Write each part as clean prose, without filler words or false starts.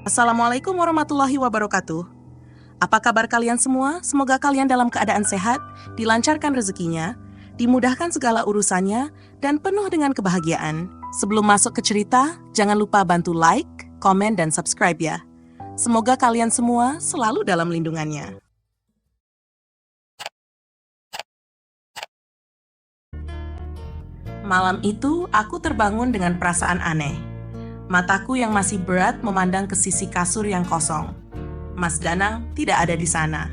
Assalamualaikum warahmatullahi wabarakatuh. Apa kabar kalian semua? Semoga kalian dalam keadaan sehat, dilancarkan rezekinya, dimudahkan segala urusannya, dan penuh dengan kebahagiaan. Sebelum masuk ke cerita, jangan lupa bantu like, komen, dan subscribe ya. Semoga kalian semua selalu dalam lindungannya. Malam itu, aku terbangun dengan perasaan aneh. Mataku yang masih berat memandang ke sisi kasur yang kosong. Mas Danang tidak ada di sana.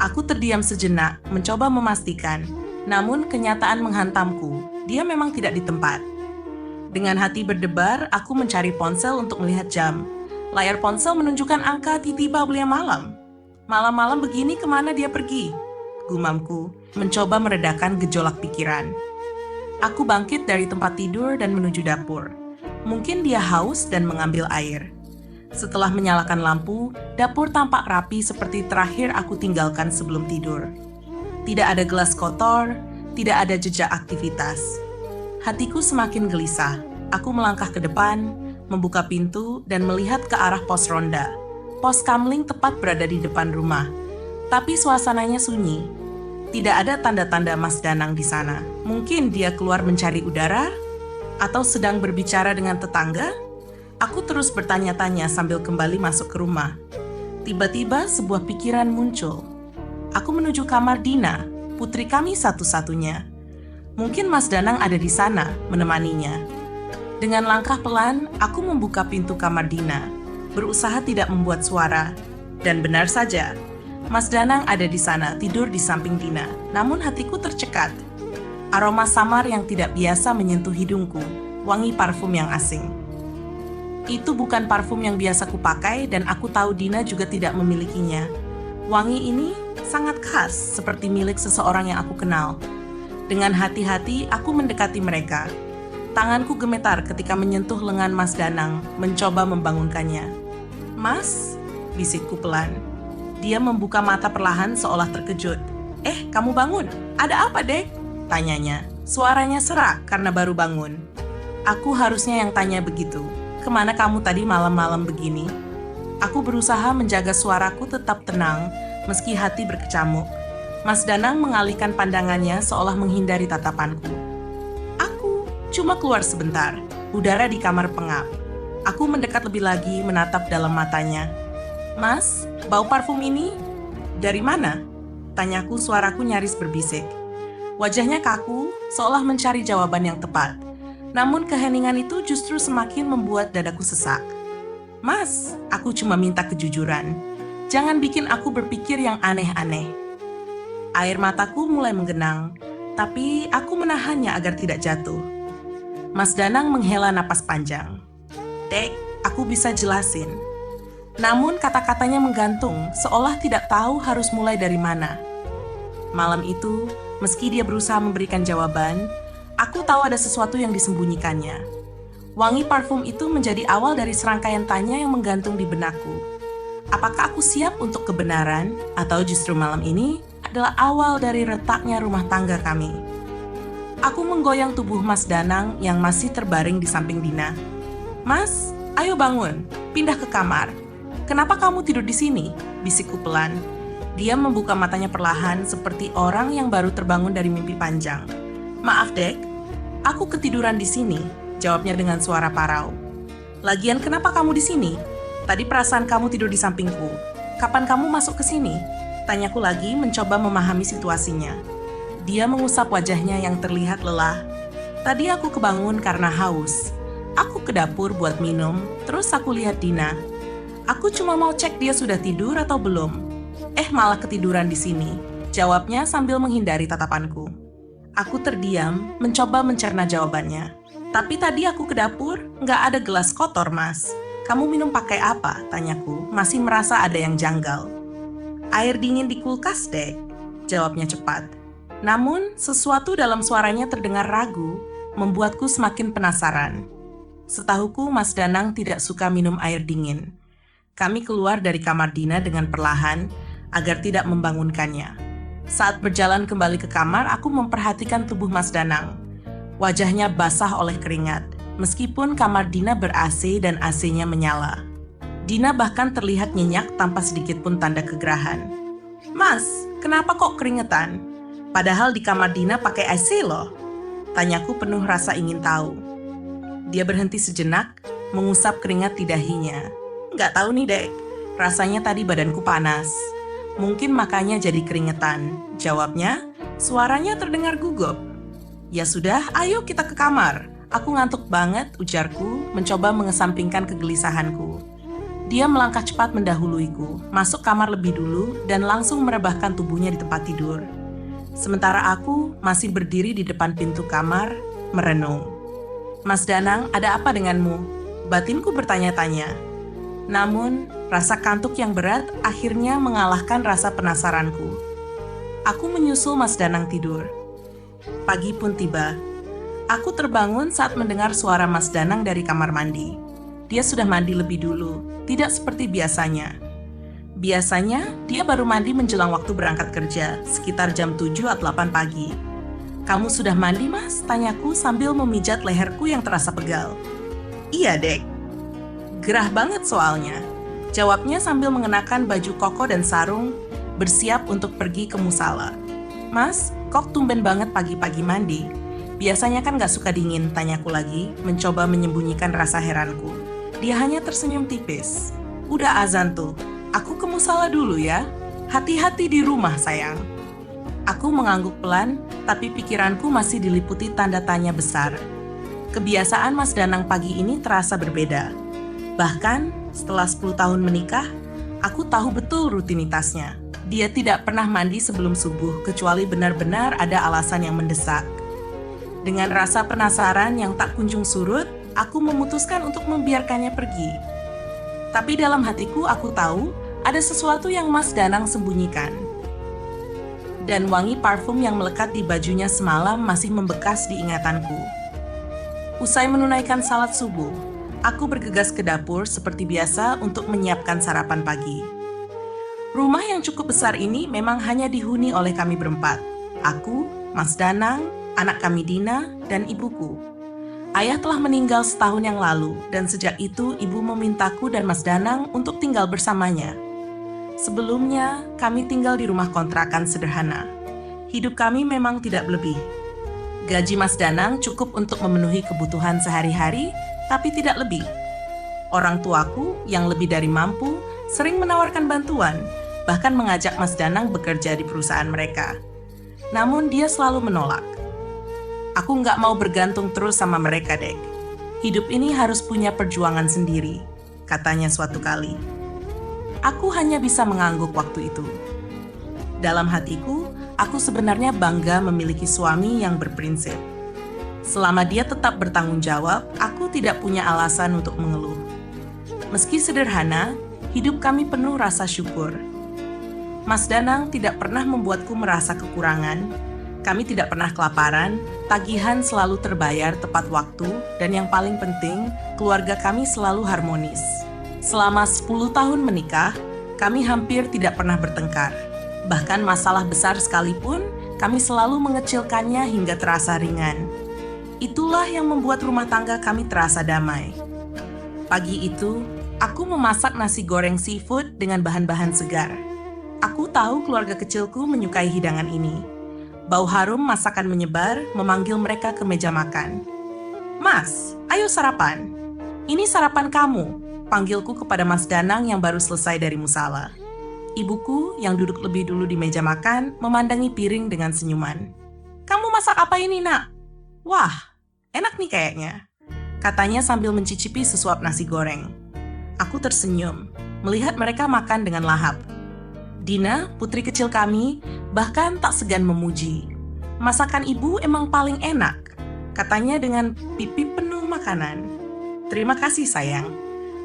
Aku terdiam sejenak, mencoba memastikan, namun kenyataan menghantamku. Dia memang tidak di tempat. Dengan hati berdebar, aku mencari ponsel untuk melihat jam. Layar ponsel menunjukkan angka tiba belia malam. Malam-malam begini kemana dia pergi? Gumamku, mencoba meredakan gejolak pikiran. Aku bangkit dari tempat tidur dan menuju dapur. Mungkin dia haus dan mengambil air. Setelah menyalakan lampu, dapur tampak rapi seperti terakhir aku tinggalkan sebelum tidur. Tidak ada gelas kotor, tidak ada jejak aktivitas. Hatiku semakin gelisah. Aku melangkah ke depan, membuka pintu, dan melihat ke arah pos ronda. Pos kamling tepat berada di depan rumah. Tapi suasananya sunyi. Tidak ada tanda-tanda Mas Danang di sana. Mungkin dia keluar mencari udara, atau sedang berbicara dengan tetangga? Aku terus bertanya-tanya sambil kembali masuk ke rumah. Tiba-tiba sebuah pikiran muncul. Aku menuju kamar Dina, putri kami satu-satunya. Mungkin Mas Danang ada di sana, menemaninya. Dengan langkah pelan, aku membuka pintu kamar Dina, berusaha tidak membuat suara. Dan benar saja, Mas Danang ada di sana, tidur di samping Dina. Namun hatiku tercekat. Aroma samar yang tidak biasa menyentuh hidungku, wangi parfum yang asing. Itu bukan parfum yang biasa kupakai dan aku tahu Dina juga tidak memilikinya. Wangi ini sangat khas, seperti milik seseorang yang aku kenal. Dengan hati-hati, aku mendekati mereka. Tanganku gemetar ketika menyentuh lengan Mas Danang, mencoba membangunkannya. "Mas," bisikku pelan. Dia membuka mata perlahan seolah terkejut. Kamu bangun? Ada apa, Dek?" tanyanya. Suaranya serak karena baru bangun. Aku harusnya yang tanya begitu. Kemana kamu tadi malam-malam begini? Aku berusaha menjaga suaraku tetap tenang, meski hati berkecamuk. Mas Danang mengalihkan pandangannya seolah menghindari tatapanku. Aku cuma keluar sebentar, udara di kamar pengap. Aku mendekat lebih lagi menatap dalam matanya. "Mas, bau parfum ini dari mana?" tanyaku, suaraku nyaris berbisik. Wajahnya kaku, seolah mencari jawaban yang tepat. Namun keheningan itu justru semakin membuat dadaku sesak. "Mas, aku cuma minta kejujuran. Jangan bikin aku berpikir yang aneh-aneh." Air mataku mulai menggenang, tapi aku menahannya agar tidak jatuh. Mas Danang menghela napas panjang. "Dek, aku bisa jelasin." Namun kata-katanya menggantung, seolah tidak tahu harus mulai dari mana. Malam itu, meski dia berusaha memberikan jawaban, aku tahu ada sesuatu yang disembunyikannya. Wangi parfum itu menjadi awal dari serangkaian tanya yang menggantung di benakku. Apakah aku siap untuk kebenaran, atau justru malam ini adalah awal dari retaknya rumah tangga kami? Aku menggoyang tubuh Mas Danang yang masih terbaring di samping Dina. "Mas, ayo bangun, pindah ke kamar. Kenapa kamu tidur di sini?" bisikku pelan. Dia membuka matanya perlahan seperti orang yang baru terbangun dari mimpi panjang. "Maaf, Dek, aku ketiduran di sini," jawabnya dengan suara parau. "Lagian kenapa kamu di sini? Tadi perasaan kamu tidur di sampingku. Kapan kamu masuk ke sini?" tanyaku lagi, mencoba memahami situasinya. Dia mengusap wajahnya yang terlihat lelah. "Tadi aku kebangun karena haus. Aku ke dapur buat minum, terus aku lihat Dina. Aku cuma mau cek dia sudah tidur atau belum. Malah ketiduran di sini," jawabnya sambil menghindari tatapanku. Aku terdiam, mencoba mencerna jawabannya. "Tapi tadi aku ke dapur, nggak ada gelas kotor, Mas. Kamu minum pakai apa?" tanyaku, masih merasa ada yang janggal. "Air dingin di kulkas, Dek," jawabnya cepat. Namun, sesuatu dalam suaranya terdengar ragu, membuatku semakin penasaran. Setahuku, Mas Danang tidak suka minum air dingin. Kami keluar dari kamar Dina dengan perlahan, agar tidak membangunkannya. Saat berjalan kembali ke kamar, aku memperhatikan tubuh Mas Danang. Wajahnya basah oleh keringat, meskipun kamar Dina ber-AC dan AC-nya menyala. Dina bahkan terlihat nyenyak tanpa sedikit pun tanda kegerahan. "Mas, kenapa kok keringetan? Padahal di kamar Dina pakai AC loh." Tanyaku penuh rasa ingin tahu. Dia berhenti sejenak, mengusap keringat di dahinya. "Nggak tahu nih, Dek. Rasanya tadi badanku panas. Mungkin makanya jadi keringetan," jawabnya. Suaranya terdengar gugup. "Ya sudah, ayo kita ke kamar. Aku ngantuk banget," ujarku, mencoba mengesampingkan kegelisahanku. Dia melangkah cepat mendahuluiku, masuk kamar lebih dulu dan langsung merebahkan tubuhnya di tempat tidur. Sementara aku masih berdiri di depan pintu kamar, merenung. "Mas Danang, ada apa denganmu?" Batinku bertanya-tanya. Namun, rasa kantuk yang berat akhirnya mengalahkan rasa penasaranku. Aku menyusul Mas Danang tidur. Pagi pun tiba. Aku terbangun saat mendengar suara Mas Danang dari kamar mandi. Dia sudah mandi lebih dulu, tidak seperti biasanya. Biasanya, dia baru mandi menjelang waktu berangkat kerja, sekitar jam 7 atau 8 pagi. "Kamu sudah mandi, Mas?" tanyaku sambil memijat leherku yang terasa pegal. "Iya, Dek." "Gerah banget soalnya," jawabnya sambil mengenakan baju koko dan sarung, bersiap untuk pergi ke musala. "Mas, kok tumben banget pagi-pagi mandi? Biasanya kan gak suka dingin," tanyaku lagi, mencoba menyembunyikan rasa heranku. Dia hanya tersenyum tipis. "Udah azan tuh, aku ke musala dulu ya. Hati-hati di rumah, sayang." Aku mengangguk pelan, tapi pikiranku masih diliputi tanda tanya besar. Kebiasaan Mas Danang pagi ini terasa berbeda. Bahkan, setelah 10 tahun menikah, aku tahu betul rutinitasnya. Dia tidak pernah mandi sebelum subuh, kecuali benar-benar ada alasan yang mendesak. Dengan rasa penasaran yang tak kunjung surut, aku memutuskan untuk membiarkannya pergi. Tapi dalam hatiku aku tahu ada sesuatu yang Mas Danang sembunyikan. Dan wangi parfum yang melekat di bajunya semalam masih membekas di ingatanku. Usai menunaikan salat subuh, aku bergegas ke dapur seperti biasa untuk menyiapkan sarapan pagi. Rumah yang cukup besar ini memang hanya dihuni oleh kami berempat. Aku, Mas Danang, anak kami Dina, dan ibuku. Ayah telah meninggal setahun yang lalu, dan sejak itu ibu memintaku dan Mas Danang untuk tinggal bersamanya. Sebelumnya, kami tinggal di rumah kontrakan sederhana. Hidup kami memang tidak berlebih. Gaji Mas Danang cukup untuk memenuhi kebutuhan sehari-hari, tapi tidak lebih. Orang tuaku yang lebih dari mampu sering menawarkan bantuan, bahkan mengajak Mas Danang bekerja di perusahaan mereka. Namun dia selalu menolak. "Aku nggak mau bergantung terus sama mereka, Dek. Hidup ini harus punya perjuangan sendiri," katanya suatu kali. Aku hanya bisa mengangguk waktu itu. Dalam hatiku, aku sebenarnya bangga memiliki suami yang berprinsip. Selama dia tetap bertanggung jawab, aku tidak punya alasan untuk mengeluh. Meski sederhana, hidup kami penuh rasa syukur. Mas Danang tidak pernah membuatku merasa kekurangan. Kami tidak pernah kelaparan, tagihan selalu terbayar tepat waktu, dan yang paling penting, keluarga kami selalu harmonis. Selama 10 tahun menikah, kami hampir tidak pernah bertengkar. Bahkan masalah besar sekalipun, kami selalu mengecilkannya hingga terasa ringan. Itulah yang membuat rumah tangga kami terasa damai. Pagi itu, aku memasak nasi goreng seafood dengan bahan-bahan segar. Aku tahu keluarga kecilku menyukai hidangan ini. Bau harum masakan menyebar, memanggil mereka ke meja makan. "Mas, ayo sarapan. Ini sarapan kamu," panggilku kepada Mas Danang yang baru selesai dari musala. Ibuku yang duduk lebih dulu di meja makan memandangi piring dengan senyuman. "Kamu masak apa ini, Nak?" "Wah, enak nih kayaknya," katanya sambil mencicipi sesuap nasi goreng. Aku tersenyum, melihat mereka makan dengan lahap. Dina, putri kecil kami, bahkan tak segan memuji. "Masakan ibu emang paling enak," katanya dengan pipi penuh makanan. "Terima kasih, sayang.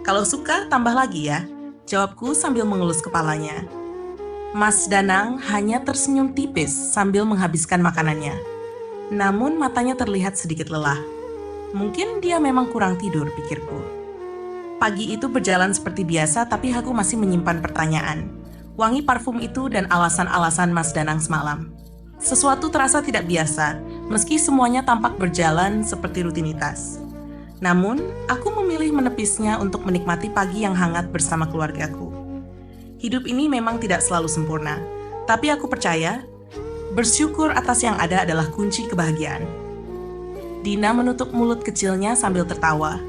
Kalau suka, tambah lagi ya," jawabku sambil mengelus kepalanya. Mas Danang hanya tersenyum tipis sambil menghabiskan makanannya. Namun matanya terlihat sedikit lelah. Mungkin dia memang kurang tidur, pikirku. Pagi itu berjalan seperti biasa, tapi aku masih menyimpan pertanyaan. Wangi parfum itu dan alasan-alasan Mas Danang semalam. Sesuatu terasa tidak biasa, meski semuanya tampak berjalan seperti rutinitas. Namun, aku memilih menepisnya untuk menikmati pagi yang hangat bersama keluargaku. Hidup ini memang tidak selalu sempurna, tapi aku percaya bersyukur atas yang ada adalah kunci kebahagiaan. Dina menutup mulut kecilnya sambil tertawa.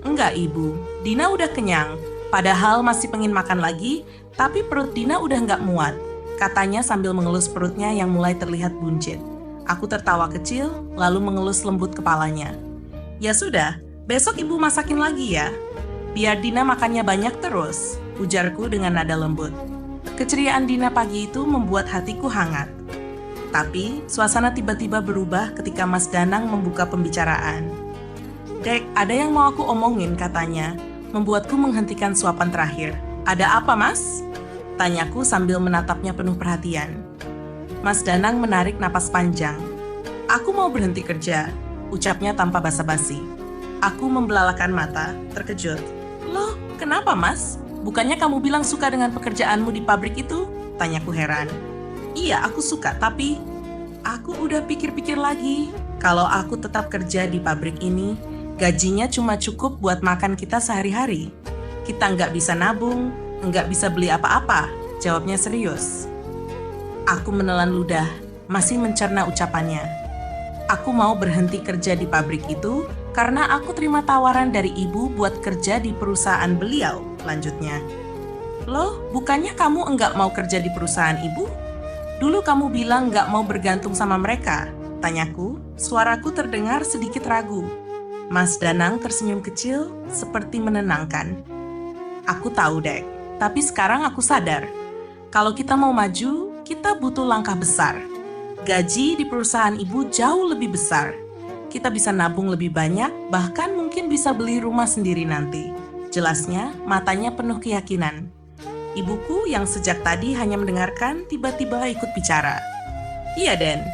Enggak, Ibu. Dina udah kenyang. Padahal masih pengen makan lagi, tapi perut Dina udah nggak muat. Katanya sambil mengelus perutnya yang mulai terlihat buncit. Aku tertawa kecil, lalu mengelus lembut kepalanya. Ya sudah, besok Ibu masakin lagi ya. Biar Dina makannya banyak terus, ujarku dengan nada lembut. Keceriaan Dina pagi itu membuat hatiku hangat. Tapi, suasana tiba-tiba berubah ketika Mas Danang membuka pembicaraan. Dek, ada yang mau aku omongin katanya, membuatku menghentikan suapan terakhir. Ada apa, Mas? Tanyaku sambil menatapnya penuh perhatian. Mas Danang menarik napas panjang. Aku mau berhenti kerja, ucapnya tanpa basa-basi. Aku membelalakan mata, terkejut. Loh, kenapa, Mas? Bukannya kamu bilang suka dengan pekerjaanmu di pabrik itu? Tanyaku heran. Iya, aku suka, tapi aku udah pikir-pikir lagi. Kalau aku tetap kerja di pabrik ini, gajinya cuma cukup buat makan kita sehari-hari. Kita nggak bisa nabung, nggak bisa beli apa-apa, jawabnya serius. Aku menelan ludah, masih mencerna ucapannya. Aku mau berhenti kerja di pabrik itu karena aku terima tawaran dari ibu buat kerja di perusahaan beliau, lanjutnya. Loh, bukannya kamu enggak mau kerja di perusahaan ibu? Dulu kamu bilang enggak mau bergantung sama mereka, tanyaku. Suaraku terdengar sedikit ragu. Mas Danang tersenyum kecil seperti menenangkan. Aku tahu, Dek, tapi sekarang aku sadar. Kalau kita mau maju, kita butuh langkah besar. Gaji di perusahaan ibu jauh lebih besar. Kita bisa nabung lebih banyak, bahkan mungkin bisa beli rumah sendiri nanti. Jelasnya, matanya penuh keyakinan. Ibuku yang sejak tadi hanya mendengarkan, tiba-tiba ikut bicara. Iya, Den.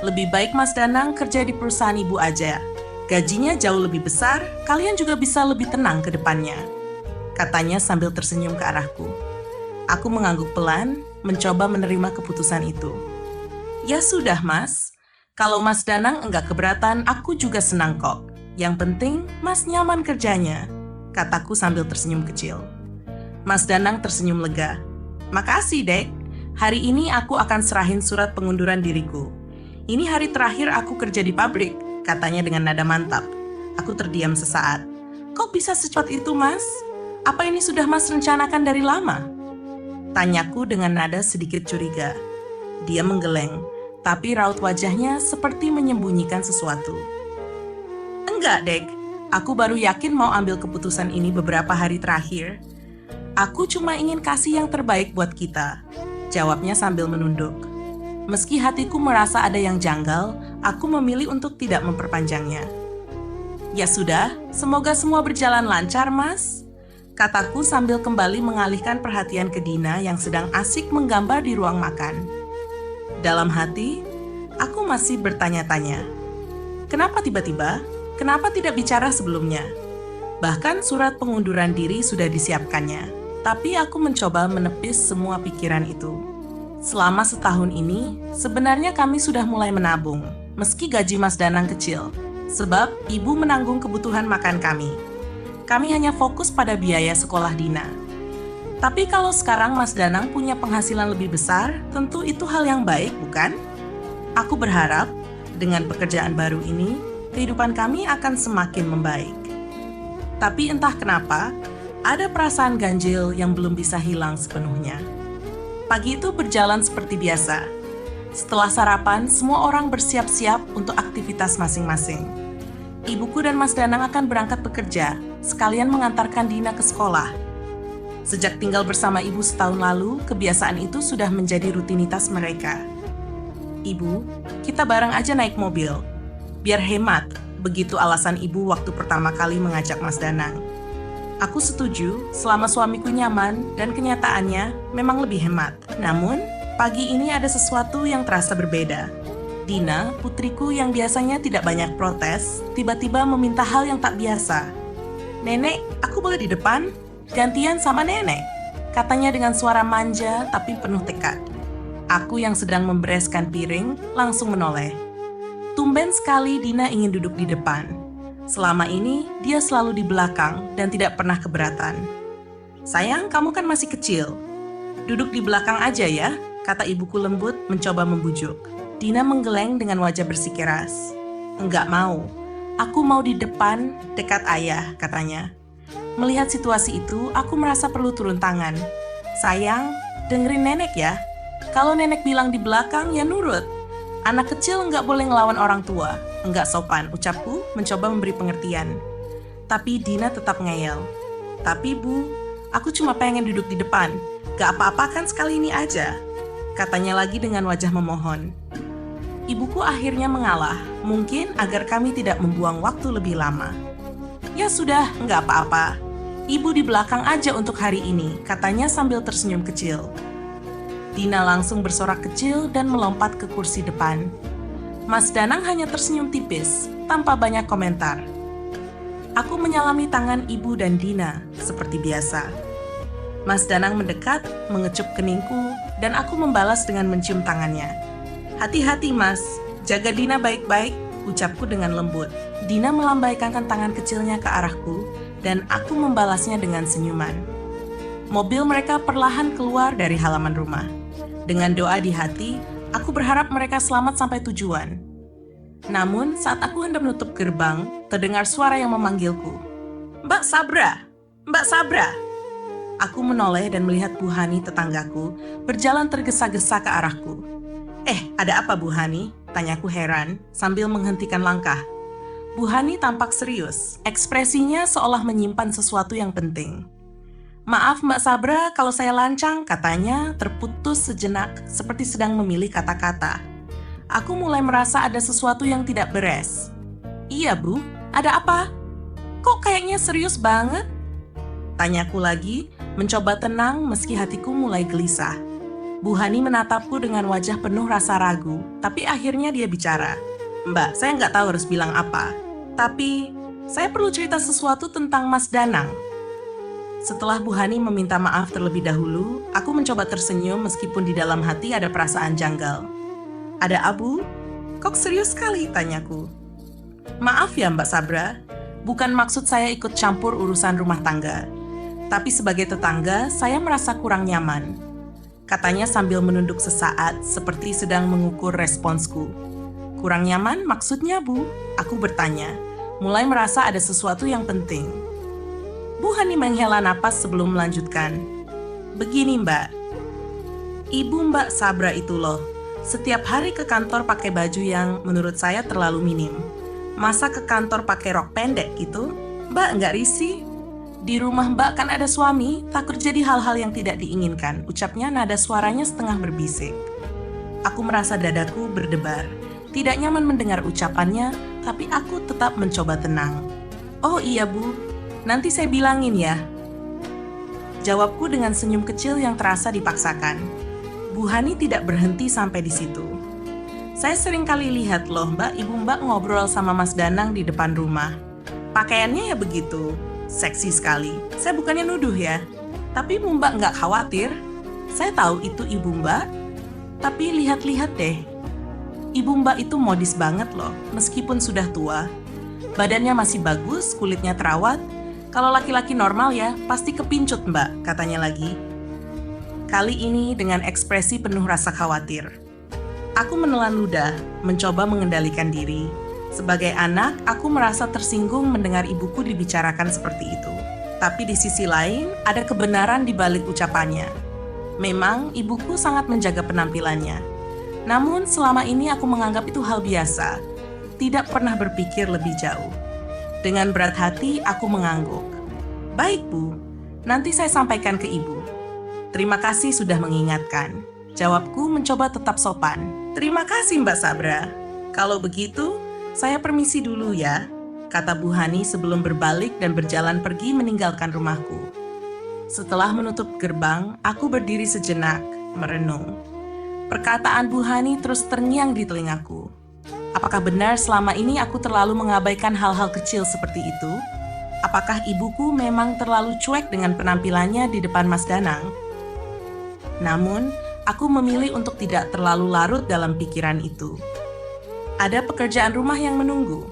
Lebih baik Mas Danang kerja di perusahaan ibu aja. Gajinya jauh lebih besar, kalian juga bisa lebih tenang ke depannya. Katanya sambil tersenyum ke arahku. Aku mengangguk pelan, mencoba menerima keputusan itu. Ya sudah, Mas. Kalau Mas Danang enggak keberatan, aku juga senang kok. Yang penting, Mas nyaman kerjanya, kataku sambil tersenyum kecil. Mas Danang tersenyum lega. Makasih, Dek. Hari ini aku akan serahin surat pengunduran diriku. Ini hari terakhir aku kerja di pabrik, katanya dengan nada mantap. Aku terdiam sesaat. Kok bisa secepat itu, Mas? Apa ini sudah Mas rencanakan dari lama? Tanyaku dengan nada sedikit curiga. Dia menggeleng, tapi raut wajahnya seperti menyembunyikan sesuatu. Enggak, Dek. Aku baru yakin mau ambil keputusan ini beberapa hari terakhir. Aku cuma ingin kasih yang terbaik buat kita, jawabnya sambil menunduk. Meski hatiku merasa ada yang janggal, aku memilih untuk tidak memperpanjangnya. Ya sudah, semoga semua berjalan lancar, Mas, kataku sambil kembali mengalihkan perhatian ke Dina yang sedang asik menggambar di ruang makan. Dalam hati, aku masih bertanya-tanya. Kenapa tiba-tiba? Kenapa tidak bicara sebelumnya? Bahkan surat pengunduran diri sudah disiapkannya, tapi aku mencoba menepis semua pikiran itu. Selama setahun ini, sebenarnya kami sudah mulai menabung, meski gaji Mas Danang kecil, sebab ibu menanggung kebutuhan makan kami. Kami hanya fokus pada biaya sekolah Dina. Tapi kalau sekarang Mas Danang punya penghasilan lebih besar, tentu itu hal yang baik, bukan? Aku berharap, dengan pekerjaan baru ini, kehidupan kami akan semakin membaik. Tapi entah kenapa, ada perasaan ganjil yang belum bisa hilang sepenuhnya. Pagi itu berjalan seperti biasa. Setelah sarapan, semua orang bersiap-siap untuk aktivitas masing-masing. Ibuku dan Mas Danang akan berangkat bekerja, sekalian mengantarkan Dina ke sekolah. Sejak tinggal bersama ibu setahun lalu, kebiasaan itu sudah menjadi rutinitas mereka. Ibu, kita bareng aja naik mobil. Biar hemat, begitu alasan ibu waktu pertama kali mengajak Mas Danang. Aku setuju selama suamiku nyaman dan kenyataannya memang lebih hemat. Namun, pagi ini ada sesuatu yang terasa berbeda. Dina, putriku yang biasanya tidak banyak protes, tiba-tiba meminta hal yang tak biasa. Nenek, aku boleh di depan? Gantian sama nenek, katanya dengan suara manja tapi penuh tekad. Aku yang sedang membereskan piring langsung menoleh. Tumben sekali Dina ingin duduk di depan. Selama ini, dia selalu di belakang dan tidak pernah keberatan. "Sayang, kamu kan masih kecil. Duduk di belakang aja ya," kata ibuku lembut mencoba membujuk. Dina menggeleng dengan wajah bersikeras. "Enggak mau. Aku mau di depan, dekat ayah," katanya. Melihat situasi itu, aku merasa perlu turun tangan. "Sayang, dengerin nenek ya. Kalau nenek bilang di belakang, ya nurut. Anak kecil nggak boleh ngelawan orang tua." "Enggak sopan," ucapku mencoba memberi pengertian. Tapi Dina tetap ngeyel. "Tapi Bu, aku cuma pengen duduk di depan. Gak apa-apa kan sekali ini aja," katanya lagi dengan wajah memohon. Ibuku akhirnya mengalah, mungkin agar kami tidak membuang waktu lebih lama. "Ya sudah, nggak apa-apa. Ibu di belakang aja untuk hari ini," katanya sambil tersenyum kecil. Dina langsung bersorak kecil dan melompat ke kursi depan. Mas Danang hanya tersenyum tipis, tanpa banyak komentar. Aku menyalami tangan ibu dan Dina, seperti biasa. Mas Danang mendekat, mengecup keningku, dan aku membalas dengan mencium tangannya. "Hati-hati Mas, jaga Dina baik-baik," ucapku dengan lembut. Dina melambaikan tangan kecilnya ke arahku, dan aku membalasnya dengan senyuman. Mobil mereka perlahan keluar dari halaman rumah. Dengan doa di hati, aku berharap mereka selamat sampai tujuan. Namun, saat aku hendak menutup gerbang, terdengar suara yang memanggilku. "Mbak Sabra! Mbak Sabra!" Aku menoleh dan melihat Bu Hani tetanggaku berjalan tergesa-gesa ke arahku. Ada apa Bu Hani?" tanyaku heran sambil menghentikan langkah. Bu Hani tampak serius, ekspresinya seolah menyimpan sesuatu yang penting. "Maaf Mbak Sabra kalau saya lancang," katanya terputus sejenak seperti sedang memilih kata-kata. Aku mulai merasa ada sesuatu yang tidak beres. "Iya Bu, ada apa? Kok kayaknya serius banget?" tanyaku lagi, mencoba tenang meski hatiku mulai gelisah. Bu Hani menatapku dengan wajah penuh rasa ragu, tapi akhirnya dia bicara. "Mbak, saya nggak tahu harus bilang apa. Tapi, saya perlu cerita sesuatu tentang Mas Danang." Setelah Bu Hani meminta maaf terlebih dahulu, aku mencoba tersenyum meskipun di dalam hati ada perasaan janggal. "Ada Abu? Kok serius sekali?" tanyaku. "Maaf ya Mbak Sabra, bukan maksud saya ikut campur urusan rumah tangga. Tapi sebagai tetangga, saya merasa kurang nyaman," katanya sambil menunduk sesaat seperti sedang mengukur responsku. "Kurang nyaman maksudnya Bu?" aku bertanya, mulai merasa ada sesuatu yang penting. Bu Hani menghela napas sebelum melanjutkan. "Begini Mbak, Ibu Mbak Sabra itu loh, setiap hari ke kantor pakai baju yang menurut saya terlalu minim. Masa ke kantor pakai rok pendek gitu? Mbak nggak risih? Di rumah Mbak kan ada suami, takut jadi hal-hal yang tidak diinginkan," ucapnya nada suaranya setengah berbisik. Aku merasa dadaku berdebar. Tidak nyaman mendengar ucapannya, tapi aku tetap mencoba tenang. "Oh iya Bu, nanti saya bilangin ya," jawabku dengan senyum kecil yang terasa dipaksakan. Bu Hani tidak berhenti sampai di situ. "Saya sering kali lihat loh Ibu Mbak ngobrol sama Mas Danang di depan rumah. Pakaiannya ya begitu, seksi sekali. Saya bukannya nuduh ya, tapi Ibu Mbak nggak khawatir? Saya tahu itu Ibu Mbak, tapi lihat-lihat deh. Ibu Mbak itu modis banget loh, meskipun sudah tua. Badannya masih bagus, kulitnya terawat. Kalau laki-laki normal ya, pasti kepincut Mbak," katanya lagi. Kali ini dengan ekspresi penuh rasa khawatir. Aku menelan ludah, mencoba mengendalikan diri. Sebagai anak, aku merasa tersinggung mendengar ibuku dibicarakan seperti itu. Tapi di sisi lain, ada kebenaran di balik ucapannya. Memang, ibuku sangat menjaga penampilannya. Namun, selama ini aku menganggap itu hal biasa, tidak pernah berpikir lebih jauh. Dengan berat hati, aku mengangguk. "Baik Bu, nanti saya sampaikan ke Ibu. Terima kasih sudah mengingatkan," jawabku mencoba tetap sopan. "Terima kasih Mbak Sabra. Kalau begitu, saya permisi dulu ya," kata Bu Hani sebelum berbalik dan berjalan pergi meninggalkan rumahku. Setelah menutup gerbang, aku berdiri sejenak, merenung. Perkataan Bu Hani terus terngiang di telingaku. Apakah benar selama ini aku terlalu mengabaikan hal-hal kecil seperti itu? Apakah ibuku memang terlalu cuek dengan penampilannya di depan Mas Danang? Namun, aku memilih untuk tidak terlalu larut dalam pikiran itu. Ada pekerjaan rumah yang menunggu.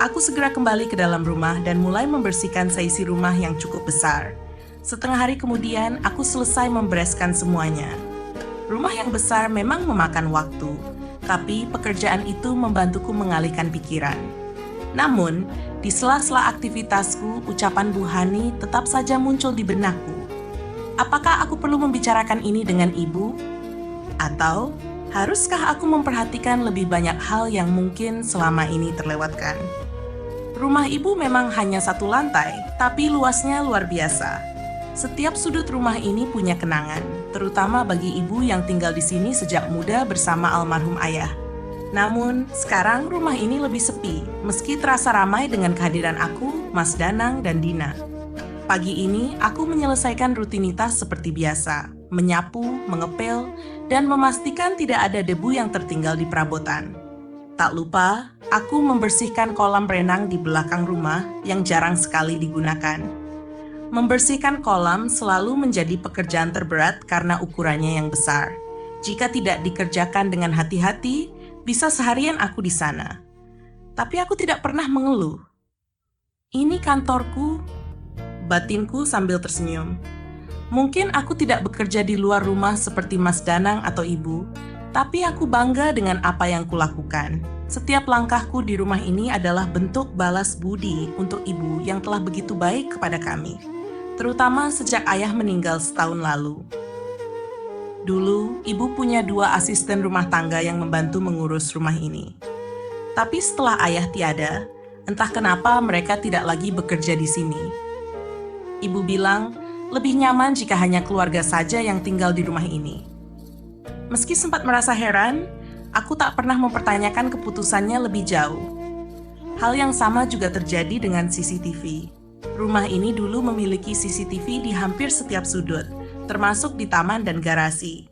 Aku segera kembali ke dalam rumah dan mulai membersihkan seisi rumah yang cukup besar. Setengah hari kemudian, aku selesai membereskan semuanya. Rumah yang besar memang memakan waktu, tapi pekerjaan itu membantuku mengalihkan pikiran. Namun, di sela-sela aktivitasku, ucapan Bu Hani tetap saja muncul di benakku. Apakah aku perlu membicarakan ini dengan ibu? Atau, haruskah aku memperhatikan lebih banyak hal yang mungkin selama ini terlewatkan? Rumah ibu memang hanya satu lantai, tapi luasnya luar biasa. Setiap sudut rumah ini punya kenangan, terutama bagi ibu yang tinggal di sini sejak muda bersama almarhum ayah. Namun, sekarang rumah ini lebih sepi, meski terasa ramai dengan kehadiran aku, Mas Danang, dan Dina. Pagi ini, aku menyelesaikan rutinitas seperti biasa, menyapu, mengepel, dan memastikan tidak ada debu yang tertinggal di perabotan. Tak lupa, aku membersihkan kolam renang di belakang rumah yang jarang sekali digunakan. Membersihkan kolam selalu menjadi pekerjaan terberat karena ukurannya yang besar. Jika tidak dikerjakan dengan hati-hati, bisa seharian aku di sana. Tapi aku tidak pernah mengeluh. Ini kantorku, batinku sambil tersenyum. Mungkin aku tidak bekerja di luar rumah seperti Mas Danang atau ibu, tapi aku bangga dengan apa yang kulakukan. Setiap langkahku di rumah ini adalah bentuk balas budi untuk ibu yang telah begitu baik kepada kami, terutama sejak ayah meninggal setahun lalu. Dulu, ibu punya 2 asisten rumah tangga yang membantu mengurus rumah ini. Tapi setelah ayah tiada, entah kenapa mereka tidak lagi bekerja di sini. Ibu bilang, lebih nyaman jika hanya keluarga saja yang tinggal di rumah ini. Meski sempat merasa heran, aku tak pernah mempertanyakan keputusannya lebih jauh. Hal yang sama juga terjadi dengan CCTV. Rumah ini dulu memiliki CCTV di hampir setiap sudut, termasuk di taman dan garasi.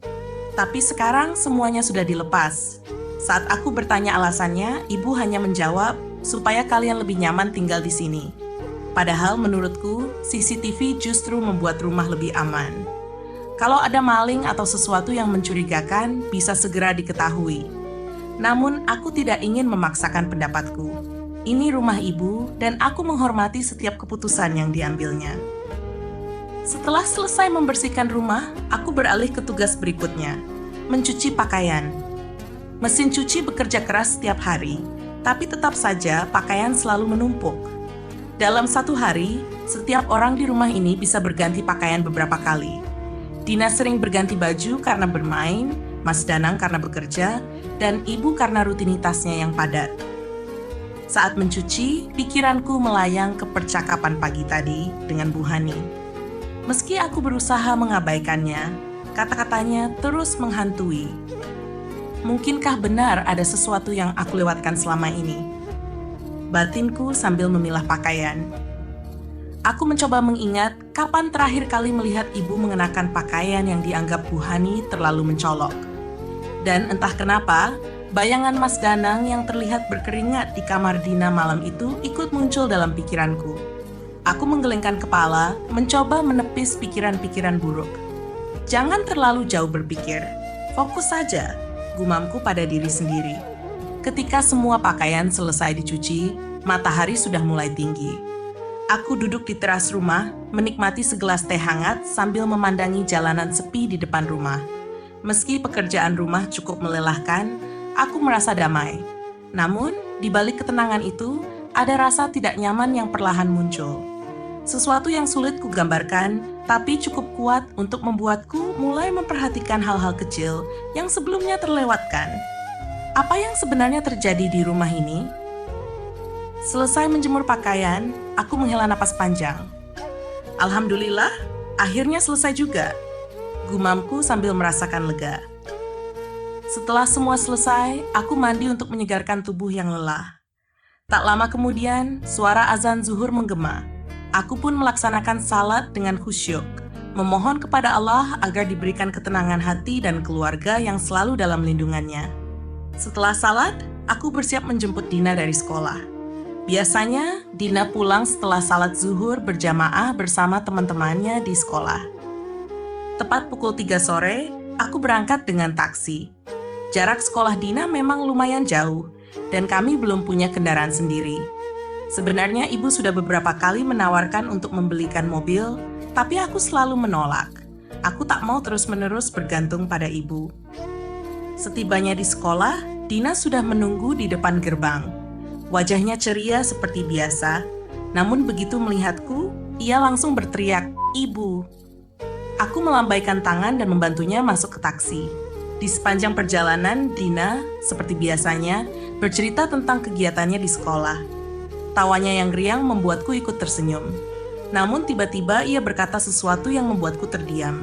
Tapi sekarang semuanya sudah dilepas. Saat aku bertanya alasannya, ibu hanya menjawab, supaya kalian lebih nyaman tinggal di sini. Padahal menurutku, CCTV justru membuat rumah lebih aman. Kalau ada maling atau sesuatu yang mencurigakan, bisa segera diketahui. Namun, aku tidak ingin memaksakan pendapatku. Ini rumah ibu, dan aku menghormati setiap keputusan yang diambilnya. Setelah selesai membersihkan rumah, aku beralih ke tugas berikutnya, mencuci pakaian. Mesin cuci bekerja keras setiap hari, tapi tetap saja pakaian selalu menumpuk. Dalam satu hari, setiap orang di rumah ini bisa berganti pakaian beberapa kali. Dina sering berganti baju karena bermain, Mas Danang karena bekerja, dan ibu karena rutinitasnya yang padat. Saat mencuci, pikiranku melayang ke percakapan pagi tadi dengan Bu Hani. Meski aku berusaha mengabaikannya, kata-katanya terus menghantui. Mungkinkah benar ada sesuatu yang aku lewatkan selama ini? Batinku sambil memilah pakaian. Aku mencoba mengingat kapan terakhir kali melihat ibu mengenakan pakaian yang dianggap Bu Hani terlalu mencolok. Dan entah kenapa, bayangan Mas Danang yang terlihat berkeringat di kamar Dina malam itu ikut muncul dalam pikiranku. Aku menggelengkan kepala, mencoba menepis pikiran-pikiran buruk. Jangan terlalu jauh berpikir, fokus saja, gumamku pada diri sendiri. Ketika semua pakaian selesai dicuci, matahari sudah mulai tinggi. Aku duduk di teras rumah, menikmati segelas teh hangat sambil memandangi jalanan sepi di depan rumah. Meski pekerjaan rumah cukup melelahkan, aku merasa damai. Namun, di balik ketenangan itu, ada rasa tidak nyaman yang perlahan muncul. Sesuatu yang sulit kugambarkan, tapi cukup kuat untuk membuatku mulai memperhatikan hal-hal kecil yang sebelumnya terlewatkan. Apa yang sebenarnya terjadi di rumah ini? Selesai menjemur pakaian, aku menghela napas panjang. Alhamdulillah, akhirnya selesai juga, gumamku sambil merasakan lega. Setelah semua selesai, aku mandi untuk menyegarkan tubuh yang lelah. Tak lama kemudian, suara azan zuhur menggema. Aku pun melaksanakan salat dengan khusyuk, memohon kepada Allah agar diberikan ketenangan hati dan keluarga yang selalu dalam lindungannya. Setelah salat, aku bersiap menjemput Dina dari sekolah. Biasanya, Dina pulang setelah salat zuhur berjamaah bersama teman-temannya di sekolah. Tepat pukul 3 sore, aku berangkat dengan taksi. Jarak sekolah Dina memang lumayan jauh, dan kami belum punya kendaraan sendiri. Sebenarnya ibu sudah beberapa kali menawarkan untuk membelikan mobil, tapi aku selalu menolak. Aku tak mau terus-menerus bergantung pada ibu. Setibanya di sekolah, Dina sudah menunggu di depan gerbang. Wajahnya ceria seperti biasa, namun begitu melihatku, ia langsung berteriak, "Ibu!" Aku melambaikan tangan dan membantunya masuk ke taksi. Di sepanjang perjalanan, Dina, seperti biasanya, bercerita tentang kegiatannya di sekolah. Tawanya yang riang membuatku ikut tersenyum. Namun tiba-tiba ia berkata sesuatu yang membuatku terdiam.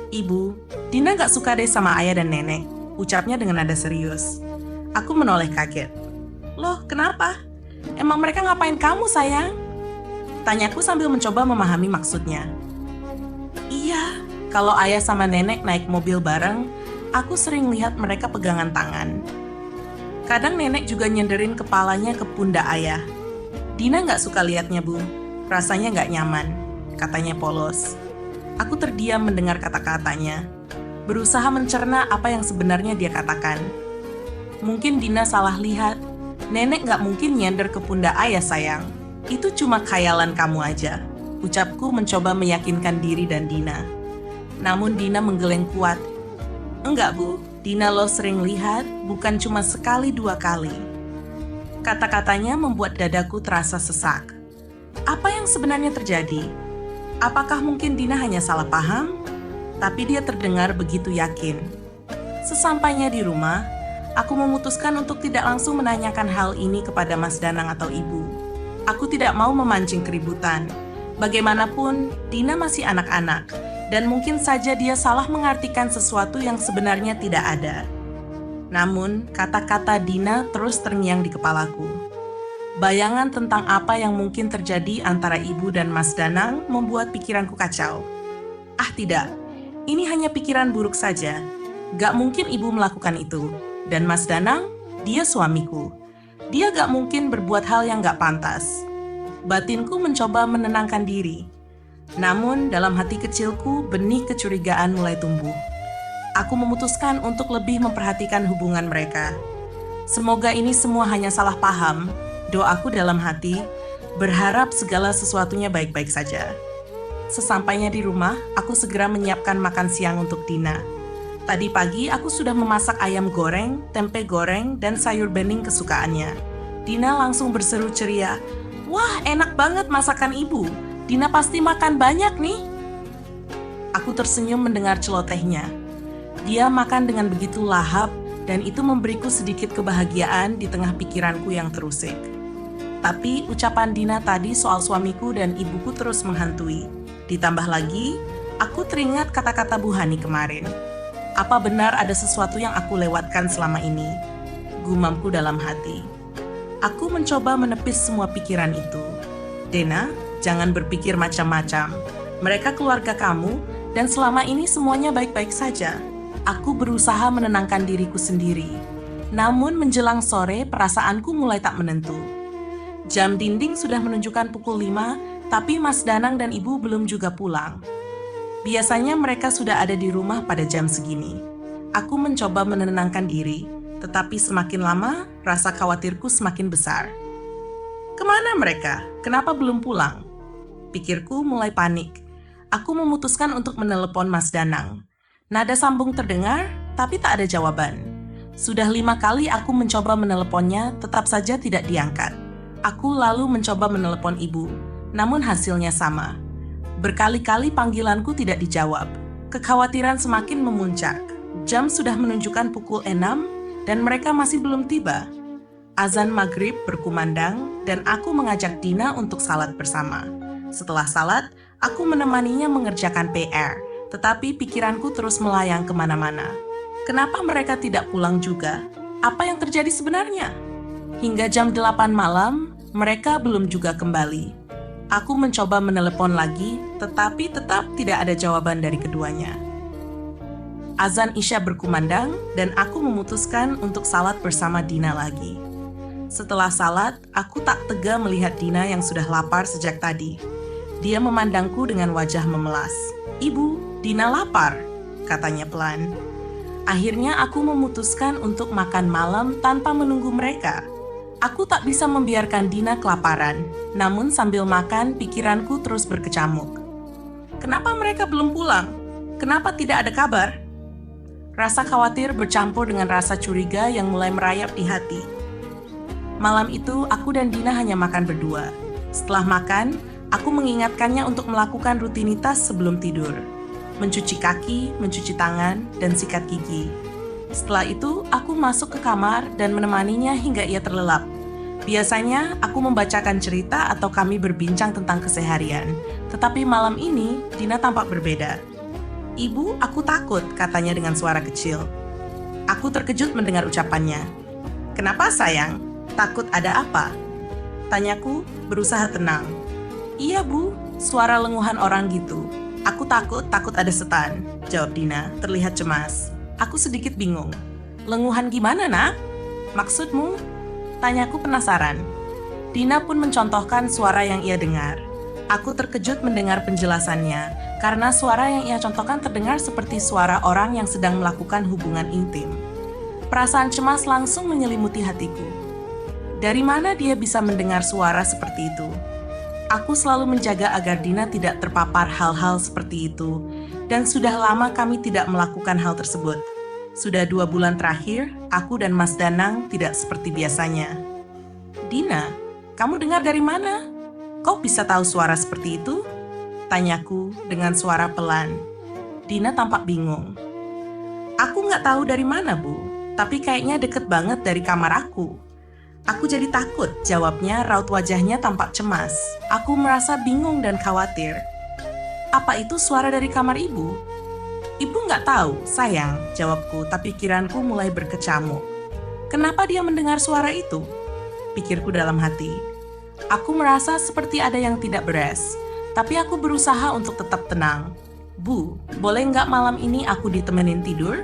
"Ibu, Dina gak suka deh sama ayah dan nenek," ucapnya dengan nada serius. Aku menoleh kaget. "Loh, kenapa? Emang mereka ngapain kamu, sayang?" Tanyaku sambil mencoba memahami maksudnya. "Iya, kalau ayah sama nenek naik mobil bareng, aku sering lihat mereka pegangan tangan. Kadang nenek juga nyenderin kepalanya ke pundak ayah. Dina nggak suka liatnya, Bu. Rasanya nggak nyaman," katanya polos. Aku terdiam mendengar kata-katanya, berusaha mencerna apa yang sebenarnya dia katakan. Mungkin Dina salah lihat. Nenek nggak mungkin nyender ke pundak ayah, sayang. Itu cuma khayalan kamu aja, ucapku mencoba meyakinkan diri dan Dina. Namun Dina menggeleng kuat. "Enggak, Bu. Dina lo sering lihat, bukan cuma sekali 2 kali." Kata-katanya membuat dadaku terasa sesak. Apa yang sebenarnya terjadi? Apakah mungkin Dina hanya salah paham? Tapi dia terdengar begitu yakin. Sesampainya di rumah, aku memutuskan untuk tidak langsung menanyakan hal ini kepada Mas Danang atau Ibu. Aku tidak mau memancing keributan. Bagaimanapun, Dina masih anak-anak, dan mungkin saja dia salah mengartikan sesuatu yang sebenarnya tidak ada. Namun, kata-kata Dina terus terngiang di kepalaku. Bayangan tentang apa yang mungkin terjadi antara ibu dan Mas Danang membuat pikiranku kacau. Ah tidak, ini hanya pikiran buruk saja. Gak mungkin ibu melakukan itu. Dan Mas Danang, dia suamiku. Dia gak mungkin berbuat hal yang gak pantas. Batinku mencoba menenangkan diri. Namun, dalam hati kecilku, benih kecurigaan mulai tumbuh. Aku memutuskan untuk lebih memperhatikan hubungan mereka. Semoga ini semua hanya salah paham, doaku dalam hati, berharap segala sesuatunya baik-baik saja. Sesampainya di rumah, aku segera menyiapkan makan siang untuk Dina. Tadi pagi aku sudah memasak ayam goreng, tempe goreng, dan sayur bening kesukaannya. Dina langsung berseru ceria, "Wah, enak banget masakan ibu. Dina pasti makan banyak nih." Aku tersenyum mendengar celotehnya. Dia makan dengan begitu lahap, dan itu memberiku sedikit kebahagiaan di tengah pikiranku yang terusik. Tapi ucapan Dina tadi soal suamiku dan ibuku terus menghantui. Ditambah lagi, aku teringat kata-kata Bu Hani kemarin. Apa benar ada sesuatu yang aku lewatkan selama ini? Gumamku dalam hati. Aku mencoba menepis semua pikiran itu. "Dena, jangan berpikir macam-macam. Mereka keluarga kamu, dan selama ini semuanya baik-baik saja." Aku berusaha menenangkan diriku sendiri. Namun menjelang sore, perasaanku mulai tak menentu. Jam dinding sudah menunjukkan pukul 5, tapi Mas Danang dan Ibu belum juga pulang. Biasanya mereka sudah ada di rumah pada jam segini. Aku mencoba menenangkan diri, tetapi semakin lama, rasa khawatirku semakin besar. Kemana mereka? Kenapa belum pulang? Pikirku mulai panik. Aku memutuskan untuk menelepon Mas Danang. Nada sambung terdengar, tapi tak ada jawaban. Sudah 5 kali aku mencoba meneleponnya, tetap saja tidak diangkat. Aku lalu mencoba menelepon ibu, namun hasilnya sama. Berkali-kali panggilanku tidak dijawab. Kekhawatiran semakin memuncak. Jam sudah menunjukkan pukul 6, dan mereka masih belum tiba. Azan maghrib berkumandang, dan aku mengajak Dina untuk salat bersama. Setelah salat, aku menemaninya mengerjakan PR. Tetapi pikiranku terus melayang kemana-mana. Kenapa mereka tidak pulang juga? Apa yang terjadi sebenarnya? Hingga jam 8 malam, mereka belum juga kembali. Aku mencoba menelepon lagi, tetapi tetap tidak ada jawaban dari keduanya. Azan Isya berkumandang, dan aku memutuskan untuk salat bersama Dina lagi. Setelah salat, aku tak tega melihat Dina yang sudah lapar sejak tadi. Dia memandangku dengan wajah memelas. "Ibu, Dina lapar," katanya pelan. Akhirnya aku memutuskan untuk makan malam tanpa menunggu mereka. Aku tak bisa membiarkan Dina kelaparan, namun sambil makan pikiranku terus berkecamuk. Kenapa mereka belum pulang? Kenapa tidak ada kabar? Rasa khawatir bercampur dengan rasa curiga yang mulai merayap di hati. Malam itu aku dan Dina hanya makan berdua. Setelah makan, aku mengingatkannya untuk melakukan rutinitas sebelum tidur. Mencuci kaki, mencuci tangan, dan sikat gigi. Setelah itu, aku masuk ke kamar dan menemaninya hingga ia terlelap. Biasanya, aku membacakan cerita atau kami berbincang tentang keseharian. Tetapi malam ini, Dina tampak berbeda. "Ibu, aku takut," katanya dengan suara kecil. Aku terkejut mendengar ucapannya. "Kenapa, sayang? Takut ada apa?" Tanyaku, berusaha tenang. "Iya, Bu, suara lenguhan orang gitu. Aku takut ada setan," jawab Dina, terlihat cemas. Aku sedikit bingung. "Lenguhan gimana, Nak? Maksudmu?" Tanyaku penasaran. Dina pun mencontohkan suara yang ia dengar. Aku terkejut mendengar penjelasannya, karena suara yang ia contohkan terdengar seperti suara orang yang sedang melakukan hubungan intim. Perasaan cemas langsung menyelimuti hatiku. Dari mana dia bisa mendengar suara seperti itu? Aku selalu menjaga agar Dina tidak terpapar hal-hal seperti itu, dan sudah lama kami tidak melakukan hal tersebut. Sudah 2 bulan terakhir, aku dan Mas Danang tidak seperti biasanya. "Dina, kamu dengar dari mana? Kau bisa tahu suara seperti itu?" Tanyaku dengan suara pelan. Dina tampak bingung. "Aku nggak tahu dari mana, Bu, tapi kayaknya deket banget dari kamar aku." Aku jadi takut, jawabnya. Raut wajahnya tampak cemas. Aku merasa bingung dan khawatir. "Apa itu suara dari kamar ibu?" "Ibu nggak tahu, sayang," jawabku, tapi pikiranku mulai berkecamuk. Kenapa dia mendengar suara itu? Pikirku dalam hati. Aku merasa seperti ada yang tidak beres, tapi aku berusaha untuk tetap tenang. "Bu, boleh nggak malam ini aku ditemenin tidur?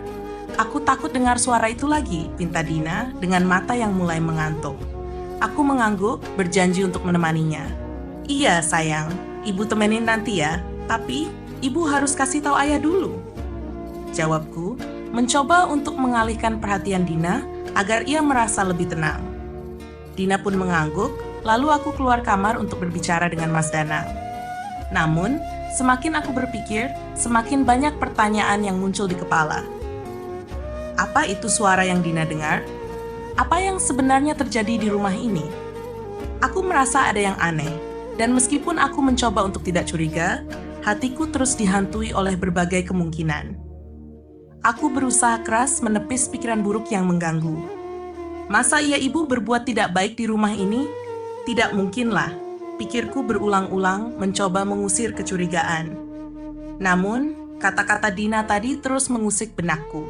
Aku takut dengar suara itu lagi," pinta Dina dengan mata yang mulai mengantuk. Aku mengangguk, berjanji untuk menemaninya. "Iya, sayang, ibu temenin nanti ya. Tapi, ibu harus kasih tahu ayah dulu," jawabku, mencoba untuk mengalihkan perhatian Dina agar ia merasa lebih tenang. Dina pun mengangguk, lalu aku keluar kamar untuk berbicara dengan Mas Danang. Namun, semakin aku berpikir, semakin banyak pertanyaan yang muncul di kepala. Apa itu suara yang Dina dengar? Apa yang sebenarnya terjadi di rumah ini? Aku merasa ada yang aneh, dan meskipun aku mencoba untuk tidak curiga, hatiku terus dihantui oleh berbagai kemungkinan. Aku berusaha keras menepis pikiran buruk yang mengganggu. Masa iya ibu berbuat tidak baik di rumah ini? Tidak mungkinlah, pikirku berulang-ulang mencoba mengusir kecurigaan. Namun, kata-kata Dina tadi terus mengusik benakku.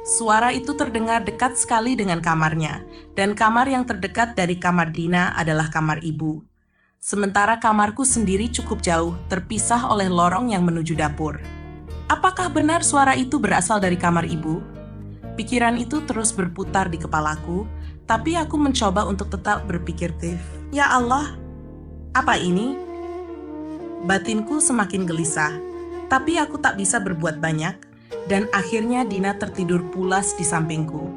Suara itu terdengar dekat sekali dengan kamarnya, dan kamar yang terdekat dari kamar Dina adalah kamar ibu. Sementara kamarku sendiri cukup jauh, terpisah oleh lorong yang menuju dapur. Apakah benar suara itu berasal dari kamar ibu? Pikiran itu terus berputar di kepalaku, tapi aku mencoba untuk tetap berpikir positif. Ya Allah, apa ini? Batinku semakin gelisah, tapi aku tak bisa berbuat banyak, dan akhirnya Dina tertidur pulas di sampingku.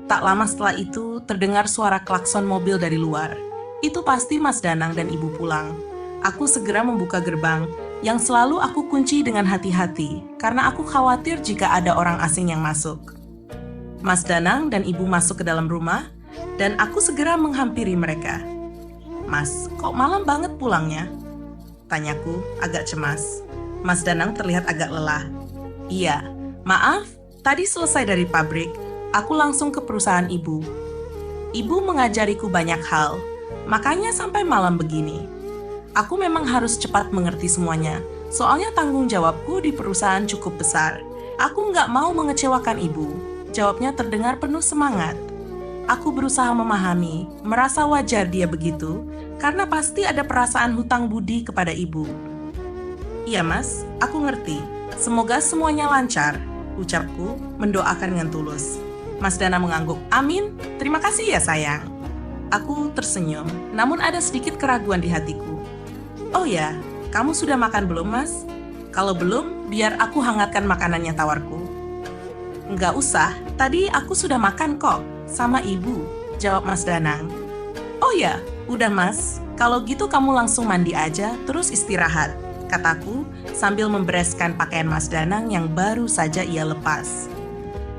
Tak lama setelah itu, terdengar suara klakson mobil dari luar. Itu pasti Mas Danang dan ibu pulang. Aku segera membuka gerbang, yang selalu aku kunci dengan hati-hati, karena aku khawatir jika ada orang asing yang masuk. Mas Danang dan ibu masuk ke dalam rumah, dan aku segera menghampiri mereka. "Mas, kok malam banget pulangnya?" tanyaku agak cemas. Mas Danang terlihat agak lelah. "Iya, maaf, tadi selesai dari pabrik, aku langsung ke perusahaan ibu. Ibu mengajariku banyak hal, makanya sampai malam begini. Aku memang harus cepat mengerti semuanya, soalnya tanggung jawabku di perusahaan cukup besar. Aku nggak mau mengecewakan ibu," jawabnya terdengar penuh semangat. Aku berusaha memahami, merasa wajar dia begitu, karena pasti ada perasaan hutang budi kepada ibu. "Iya mas, aku ngerti. Semoga semuanya lancar," ucapku, mendoakan dengan tulus. Mas Dana mengangguk, "Amin, terima kasih ya sayang." Aku tersenyum, namun ada sedikit keraguan di hatiku. "Oh ya, kamu sudah makan belum mas? Kalau belum, biar aku hangatkan makanannya," tawarku. "Nggak usah, tadi aku sudah makan kok, sama ibu," jawab Mas Danang. "Oh ya, udah Mas, kalau gitu kamu langsung mandi aja, terus istirahat," kataku sambil membereskan pakaian Mas Danang yang baru saja ia lepas.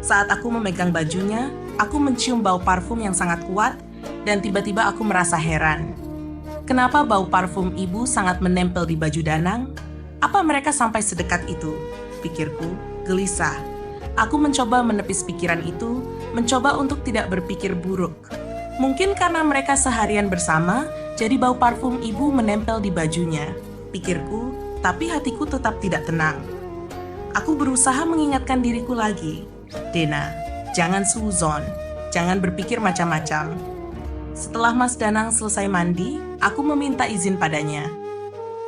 Saat aku memegang bajunya, aku mencium bau parfum yang sangat kuat dan tiba-tiba aku merasa heran. Kenapa bau parfum ibu sangat menempel di baju Danang? Apa mereka sampai sedekat itu? Pikirku, gelisah. Aku mencoba menepis pikiran itu, mencoba untuk tidak berpikir buruk. Mungkin karena mereka seharian bersama, jadi bau parfum ibu menempel di bajunya. Pikirku, tapi hatiku tetap tidak tenang. Aku berusaha mengingatkan diriku lagi. Dena, jangan suzon, jangan berpikir macam-macam. Setelah Mas Danang selesai mandi, aku meminta izin padanya.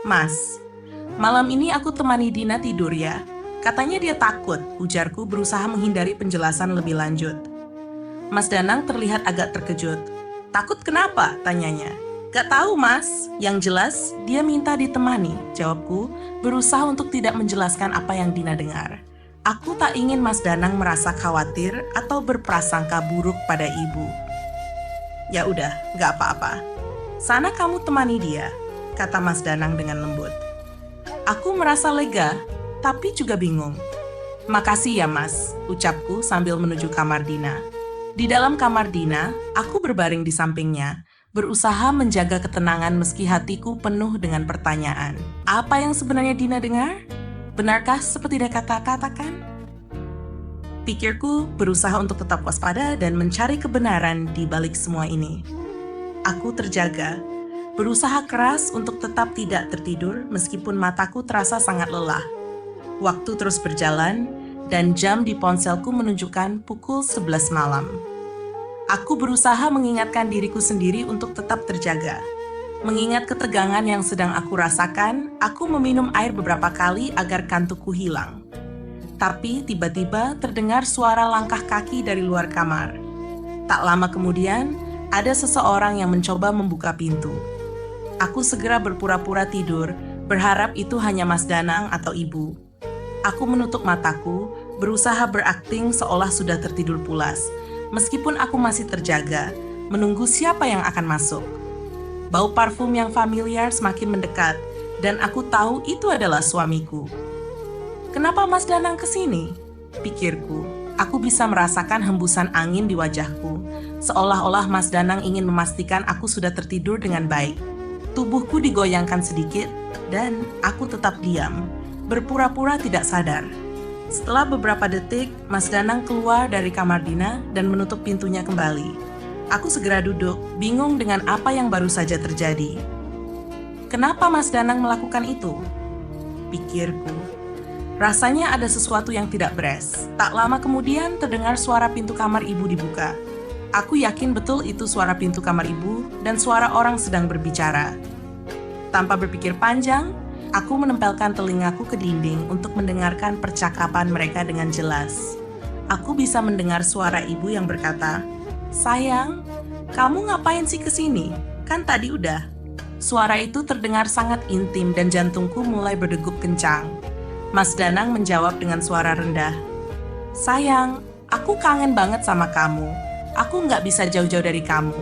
"Mas, malam ini aku temani Dina tidur ya. Katanya dia takut," ujarku berusaha menghindari penjelasan lebih lanjut. Mas Danang terlihat agak terkejut. "Takut kenapa?" tanyanya. "Gak tahu Mas, yang jelas dia minta ditemani," jawabku, berusaha untuk tidak menjelaskan apa yang Dina dengar. Aku tak ingin Mas Danang merasa khawatir atau berprasangka buruk pada ibu. "Ya udah, gak apa-apa. Sana kamu temani dia," kata Mas Danang dengan lembut. Aku merasa lega, tapi juga bingung. "Makasih ya Mas," ucapku sambil menuju kamar Dina. Di dalam kamar Dina, aku berbaring di sampingnya, berusaha menjaga ketenangan meski hatiku penuh dengan pertanyaan. Apa yang sebenarnya Dina dengar? Benarkah seperti dia katakan? Pikirku berusaha untuk tetap waspada dan mencari kebenaran di balik semua ini. Aku terjaga, berusaha keras untuk tetap tidak tertidur meskipun mataku terasa sangat lelah. Waktu terus berjalan, dan jam di ponselku menunjukkan pukul 11 malam. Aku berusaha mengingatkan diriku sendiri untuk tetap terjaga. Mengingat ketegangan yang sedang aku rasakan, aku meminum air beberapa kali agar kantukku hilang. Tapi tiba-tiba terdengar suara langkah kaki dari luar kamar. Tak lama kemudian, ada seseorang yang mencoba membuka pintu. Aku segera berpura-pura tidur, berharap itu hanya Mas Danang atau ibu. Aku menutup mataku, berusaha berakting seolah sudah tertidur pulas, meskipun aku masih terjaga, menunggu siapa yang akan masuk. Bau parfum yang familiar semakin mendekat, dan aku tahu itu adalah suamiku. "Kenapa Mas Danang kesini?" pikirku. Aku bisa merasakan hembusan angin di wajahku, seolah-olah Mas Danang ingin memastikan aku sudah tertidur dengan baik. Tubuhku digoyangkan sedikit, dan aku tetap diam, berpura-pura tidak sadar. Setelah beberapa detik, Mas Danang keluar dari kamar Dina dan menutup pintunya kembali. Aku segera duduk, bingung dengan apa yang baru saja terjadi. Kenapa Mas Danang melakukan itu? Pikirku. Rasanya ada sesuatu yang tidak beres. Tak lama kemudian terdengar suara pintu kamar ibu dibuka. Aku yakin betul itu suara pintu kamar ibu dan suara orang sedang berbicara. Tanpa berpikir panjang, aku menempelkan telingaku ke dinding untuk mendengarkan percakapan mereka dengan jelas. Aku bisa mendengar suara ibu yang berkata, "Sayang, kamu ngapain sih kesini? Kan tadi udah." Suara itu terdengar sangat intim dan jantungku mulai berdegup kencang. Mas Danang menjawab dengan suara rendah, "Sayang, aku kangen banget sama kamu. Aku nggak bisa jauh-jauh dari kamu.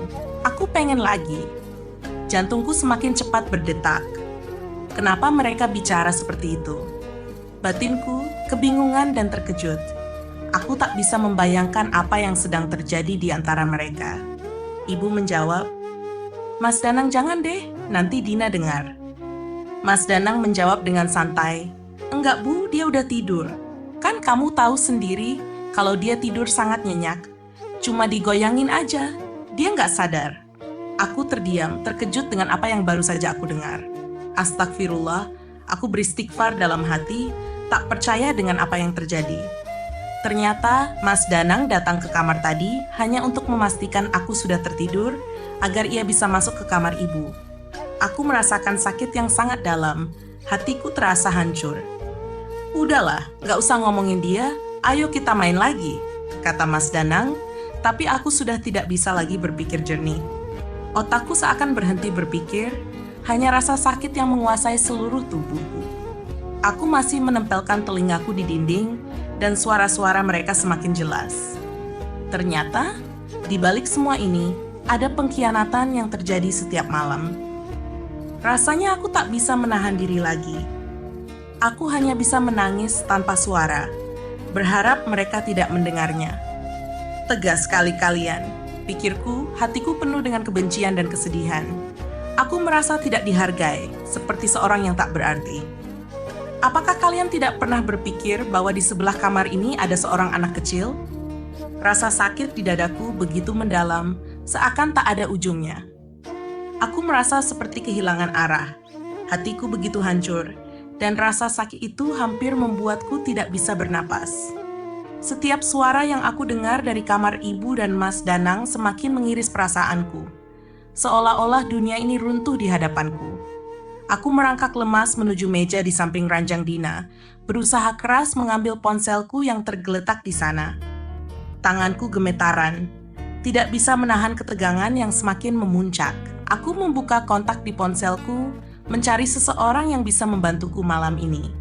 Aku pengen lagi." Jantungku semakin cepat berdetak. Kenapa mereka bicara seperti itu? Batinku kebingungan dan terkejut. Aku tak bisa membayangkan apa yang sedang terjadi di antara mereka. Ibu menjawab, "Mas Danang jangan deh, nanti Dina dengar." Mas Danang menjawab dengan santai, "Enggak Bu, dia udah tidur. Kan kamu tahu sendiri kalau dia tidur sangat nyenyak. Cuma digoyangin aja, dia nggak sadar." Aku terdiam, terkejut dengan apa yang baru saja aku dengar. Astagfirullah, aku beristighfar dalam hati, tak percaya dengan apa yang terjadi. Ternyata Mas Danang datang ke kamar tadi hanya untuk memastikan aku sudah tertidur agar ia bisa masuk ke kamar ibu. Aku merasakan sakit yang sangat dalam, hatiku terasa hancur. "Udahlah, gak usah ngomongin dia, ayo kita main lagi," kata Mas Danang, tapi aku sudah tidak bisa lagi berpikir jernih. Otakku seakan berhenti berpikir, hanya rasa sakit yang menguasai seluruh tubuhku. Aku masih menempelkan telingaku di dinding, dan suara-suara mereka semakin jelas. Ternyata, di balik semua ini, Ada pengkhianatan yang terjadi setiap malam. Rasanya aku tak bisa menahan diri lagi. Aku hanya bisa menangis tanpa suara, berharap mereka tidak mendengarnya. Tegas sekali kalian, pikirku, hatiku penuh dengan kebencian dan kesedihan. Aku merasa tidak dihargai, seperti seorang yang tak berarti. Apakah kalian tidak pernah berpikir bahwa di sebelah kamar ini ada seorang anak kecil? Rasa sakit di dadaku begitu mendalam, seakan tak ada ujungnya. Aku merasa seperti kehilangan arah. Hatiku begitu hancur, dan rasa sakit itu hampir membuatku tidak bisa bernapas. Setiap suara yang aku dengar dari kamar ibu dan Mas Danang semakin mengiris perasaanku. Seolah-olah dunia ini runtuh di hadapanku. Aku merangkak lemas menuju meja di samping ranjang Dina, berusaha keras mengambil ponselku yang tergeletak di sana. Tanganku gemetaran, tidak bisa menahan ketegangan yang semakin memuncak. Aku membuka kontak di ponselku, mencari seseorang yang bisa membantuku malam ini.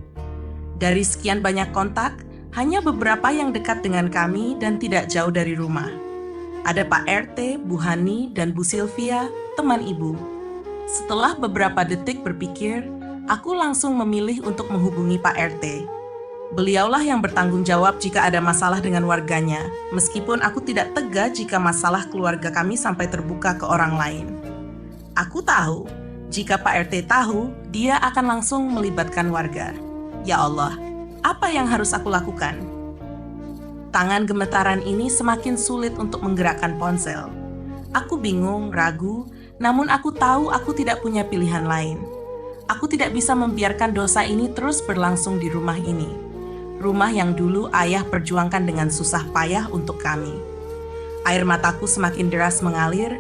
Dari sekian banyak kontak, hanya beberapa yang dekat dengan kami dan tidak jauh dari rumah. Ada Pak RT, Bu Hani, dan Bu Sylvia, teman ibu. Setelah beberapa detik berpikir, aku langsung memilih untuk menghubungi Pak RT. Beliaulah yang bertanggung jawab jika ada masalah dengan warganya, meskipun aku tidak tega jika masalah keluarga kami sampai terbuka ke orang lain. Aku tahu, jika Pak RT tahu, dia akan langsung melibatkan warga. Ya Allah, apa yang harus aku lakukan? Tangan gemetaran ini semakin sulit untuk menggerakkan ponsel. Aku bingung, ragu, namun aku tahu aku tidak punya pilihan lain. Aku tidak bisa membiarkan dosa ini terus berlangsung di rumah ini. Rumah yang dulu ayah perjuangkan dengan susah payah untuk kami. Air mataku semakin deras mengalir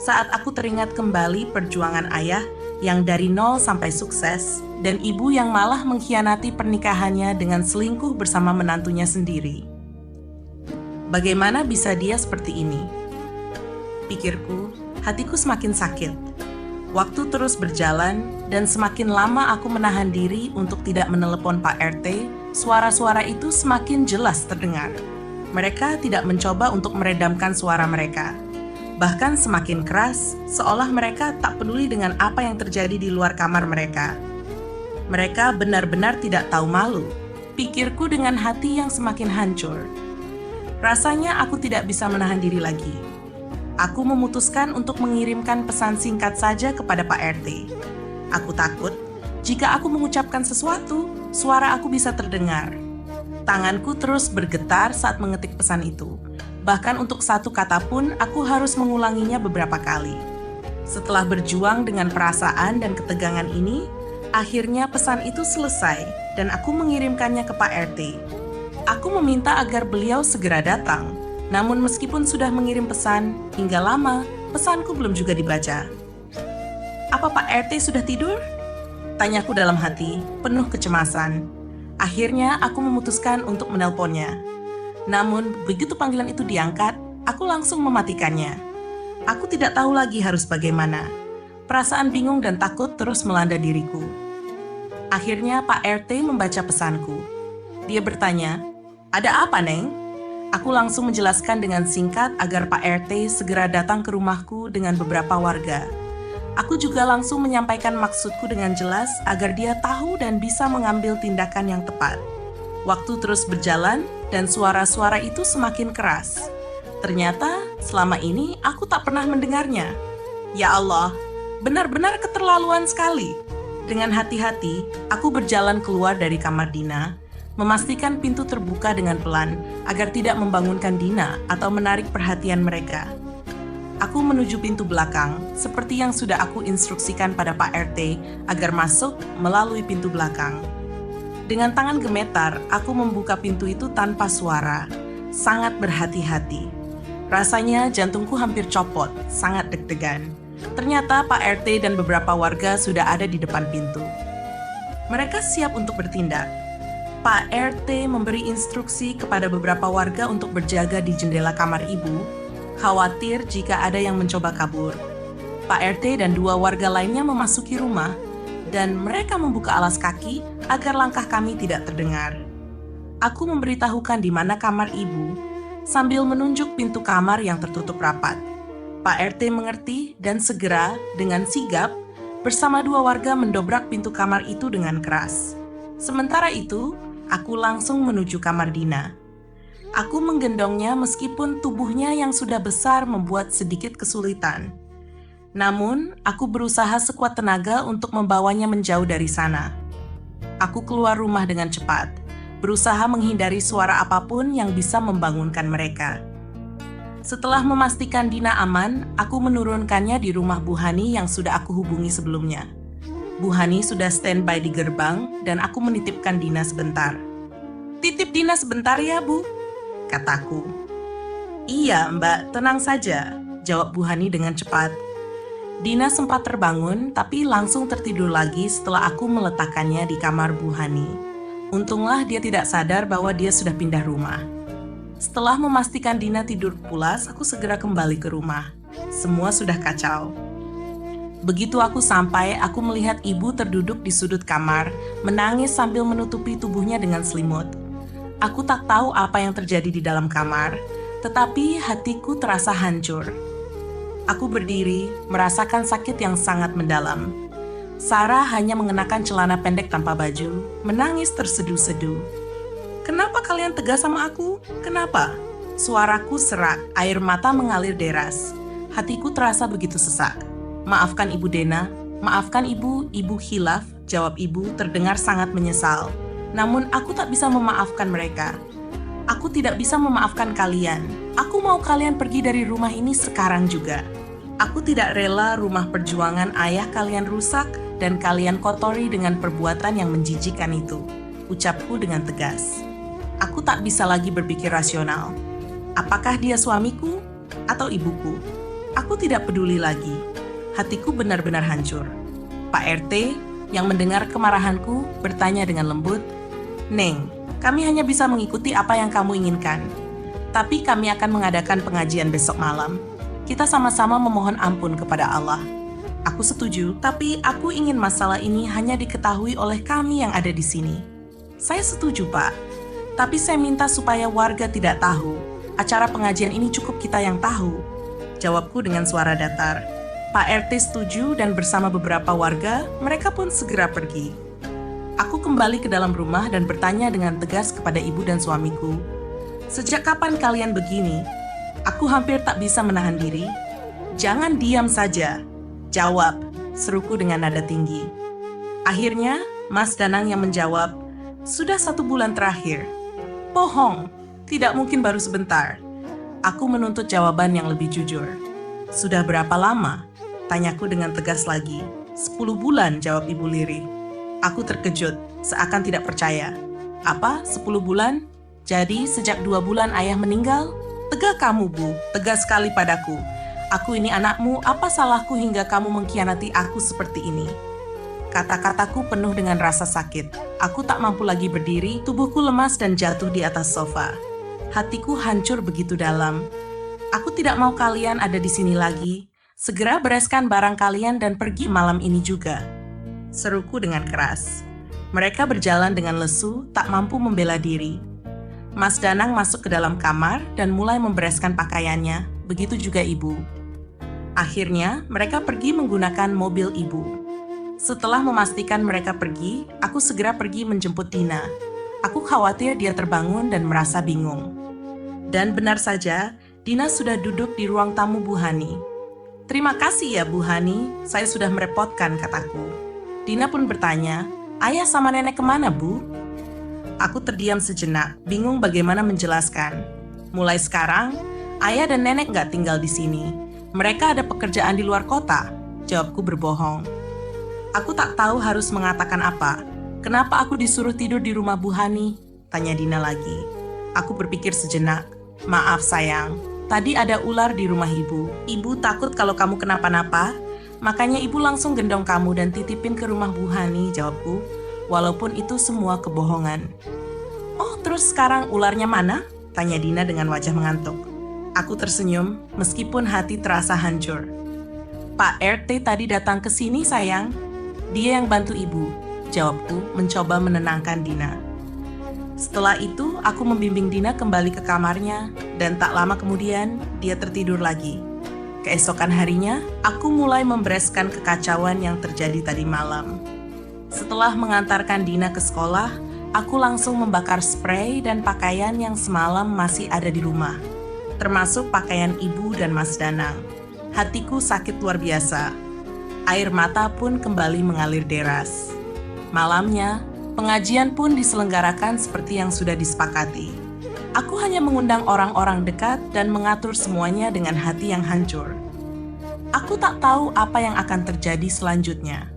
saat aku teringat kembali perjuangan ayah yang dari nol sampai sukses, dan ibu yang malah mengkhianati pernikahannya dengan selingkuh bersama menantunya sendiri. Bagaimana bisa dia seperti ini? Pikirku, hatiku semakin sakit. Waktu terus berjalan, dan semakin lama aku menahan diri untuk tidak menelepon Pak RT, suara-suara itu semakin jelas terdengar. Mereka tidak mencoba untuk meredamkan suara mereka. Bahkan semakin keras, seolah mereka tak peduli dengan apa yang terjadi di luar kamar mereka. Mereka benar-benar tidak tahu malu. Pikirku dengan hati yang semakin hancur. Rasanya aku tidak bisa menahan diri lagi. Aku memutuskan untuk mengirimkan pesan singkat saja kepada Pak RT. Aku takut, jika aku mengucapkan sesuatu, suara aku bisa terdengar. Tanganku terus bergetar saat mengetik pesan itu. Bahkan untuk satu kata pun, aku harus mengulanginya beberapa kali. Setelah berjuang dengan perasaan dan ketegangan ini, akhirnya pesan itu selesai dan aku mengirimkannya ke Pak RT. Aku meminta agar beliau segera datang. Namun meskipun sudah mengirim pesan, hingga lama, pesanku belum juga dibaca. Apa Pak RT sudah tidur? Tanyaku dalam hati, penuh kecemasan. Akhirnya aku memutuskan untuk menelponnya. Namun begitu panggilan itu diangkat, aku langsung mematikannya. Aku tidak tahu lagi harus bagaimana. Perasaan bingung dan takut terus melanda diriku. Akhirnya Pak RT membaca pesanku. Dia bertanya, "Ada apa, Neng?" Aku langsung menjelaskan dengan singkat agar Pak RT segera datang ke rumahku dengan beberapa warga. Aku juga langsung menyampaikan maksudku dengan jelas agar dia tahu dan bisa mengambil tindakan yang tepat. Waktu terus berjalan dan suara-suara itu semakin keras. Ternyata selama ini aku tak pernah mendengarnya. Ya Allah, benar-benar keterlaluan sekali. Dengan hati-hati, aku berjalan keluar dari kamar Dina, memastikan pintu terbuka dengan pelan agar tidak membangunkan Dina atau menarik perhatian mereka. Aku menuju pintu belakang, seperti yang sudah aku instruksikan pada Pak RT agar masuk melalui pintu belakang. Dengan tangan gemetar, aku membuka pintu itu tanpa suara, sangat berhati-hati. Rasanya jantungku hampir copot, sangat deg-degan. Ternyata Pak RT dan beberapa warga sudah ada di depan pintu. Mereka siap untuk bertindak. Pak RT memberi instruksi kepada beberapa warga untuk berjaga di jendela kamar ibu, khawatir jika ada yang mencoba kabur. Pak RT dan dua warga lainnya memasuki rumah, dan mereka membuka alas kaki agar langkah kami tidak terdengar. Aku memberitahukan di mana kamar ibu, sambil menunjuk pintu kamar yang tertutup rapat. Pak RT mengerti dan segera dengan sigap bersama dua warga mendobrak pintu kamar itu dengan keras. Sementara itu, aku langsung menuju kamar Dina. Aku menggendongnya meskipun tubuhnya yang sudah besar membuat sedikit kesulitan. Namun, aku berusaha sekuat tenaga untuk membawanya menjauh dari sana. Aku keluar rumah dengan cepat, berusaha menghindari suara apapun yang bisa membangunkan mereka. Setelah memastikan Dina aman, aku menurunkannya di rumah Bu Hani yang sudah aku hubungi sebelumnya. Bu Hani sudah standby di gerbang dan aku menitipkan Dina sebentar. "Titip Dina sebentar ya, Bu," kataku. "Iya, Mbak, tenang saja," jawab Bu Hani dengan cepat. Dina sempat terbangun tapi langsung tertidur lagi setelah aku meletakkannya di kamar Bu Hani. Untunglah dia tidak sadar bahwa dia sudah pindah rumah. Setelah memastikan Dina tidur pulas, aku segera kembali ke rumah. Semua sudah kacau. Begitu aku sampai, aku melihat ibu terduduk di sudut kamar, menangis sambil menutupi tubuhnya dengan selimut. Aku tak tahu apa yang terjadi di dalam kamar, tetapi hatiku terasa hancur. Aku berdiri, merasakan sakit yang sangat mendalam. Sarah hanya mengenakan celana pendek tanpa baju, menangis terseduh-seduh. "Kenapa kalian tegas sama aku? Kenapa?" Suaraku serak, air mata mengalir deras. Hatiku terasa begitu sesak. "Maafkan Ibu Dena, maafkan Ibu hilaf," jawab ibu terdengar sangat menyesal. Namun aku tak bisa memaafkan mereka. Aku tidak bisa memaafkan kalian. Aku mau kalian pergi dari rumah ini sekarang juga. Aku tidak rela rumah perjuangan ayah kalian rusak dan kalian kotori dengan perbuatan yang menjijikkan itu, ucapku dengan tegas. Aku tak bisa lagi berpikir rasional. Apakah dia suamiku atau ibuku? Aku tidak peduli lagi. Hatiku benar-benar hancur. Pak RT yang mendengar kemarahanku bertanya dengan lembut, "Neng, kami hanya bisa mengikuti apa yang kamu inginkan. Tapi kami akan mengadakan pengajian besok malam. Kita sama-sama memohon ampun kepada Allah." Aku setuju, tapi aku ingin masalah ini hanya diketahui oleh kami yang ada di sini. "Saya setuju, Pak. Tapi saya minta supaya warga tidak tahu. Acara pengajian ini cukup kita yang tahu," jawabku dengan suara datar. Pak RT setuju dan bersama beberapa warga, mereka pun segera pergi. Aku kembali ke dalam rumah dan bertanya dengan tegas kepada ibu dan suamiku, "Sejak kapan kalian begini?" Aku hampir tak bisa menahan diri. "Jangan diam saja. Jawab," seruku dengan nada tinggi. Akhirnya, Mas Danang yang menjawab, "Sudah 1 bulan terakhir." "Bohong, tidak mungkin baru sebentar." Aku menuntut jawaban yang lebih jujur. "Sudah berapa lama?" tanyaku dengan tegas lagi. 10 bulan, jawab ibu lirih. Aku terkejut, seakan tidak percaya. "Apa, 10 bulan? Jadi sejak 2 bulan ayah meninggal?" "Tegak kamu, Bu, tegas sekali padaku. Aku ini anakmu, apa salahku hingga kamu mengkhianati aku seperti ini?" Kata-kataku penuh dengan rasa sakit. Aku tak mampu lagi berdiri, tubuhku lemas dan jatuh di atas sofa. Hatiku hancur begitu dalam. "Aku tidak mau kalian ada di sini lagi. Segera bereskan barang kalian dan pergi malam ini juga," seruku dengan keras. Mereka berjalan dengan lesu, tak mampu membela diri. Mas Danang masuk ke dalam kamar dan mulai membereskan pakaiannya, begitu juga ibu. Akhirnya, mereka pergi menggunakan mobil ibu. Setelah memastikan mereka pergi, aku segera pergi menjemput Dina. Aku khawatir dia terbangun dan merasa bingung. Dan benar saja, Dina sudah duduk di ruang tamu Bu Hani. "Terima kasih ya Bu Hani, saya sudah merepotkan," kataku. Dina pun bertanya, "Ayah sama nenek kemana, Bu?" Aku terdiam sejenak, bingung bagaimana menjelaskan. "Mulai sekarang, ayah dan nenek nggak tinggal di sini. Mereka ada pekerjaan di luar kota," jawabku berbohong. Aku tak tahu harus mengatakan apa. "Kenapa aku disuruh tidur di rumah Bu Hani?" tanya Dina lagi. Aku berpikir sejenak. "Maaf sayang, tadi ada ular di rumah ibu. Ibu takut kalau kamu kenapa-napa, makanya ibu langsung gendong kamu dan titipin ke rumah Bu Hani," jawabku, walaupun itu semua kebohongan. "Oh, terus sekarang ularnya mana?" tanya Dina dengan wajah mengantuk. Aku tersenyum, meskipun hati terasa hancur. "Pak RT tadi datang ke sini sayang. Dia yang bantu ibu," jawabku mencoba menenangkan Dina. Setelah itu, aku membimbing Dina kembali ke kamarnya, dan tak lama kemudian, dia tertidur lagi. Keesokan harinya, aku mulai membereskan kekacauan yang terjadi tadi malam. Setelah mengantarkan Dina ke sekolah, aku langsung membakar spray dan pakaian yang semalam masih ada di rumah, termasuk pakaian ibu dan Mas Danang. Hatiku sakit luar biasa. Air mata pun kembali mengalir deras. Malamnya, pengajian pun diselenggarakan seperti yang sudah disepakati. Aku hanya mengundang orang-orang dekat dan mengatur semuanya dengan hati yang hancur. Aku tak tahu apa yang akan terjadi selanjutnya.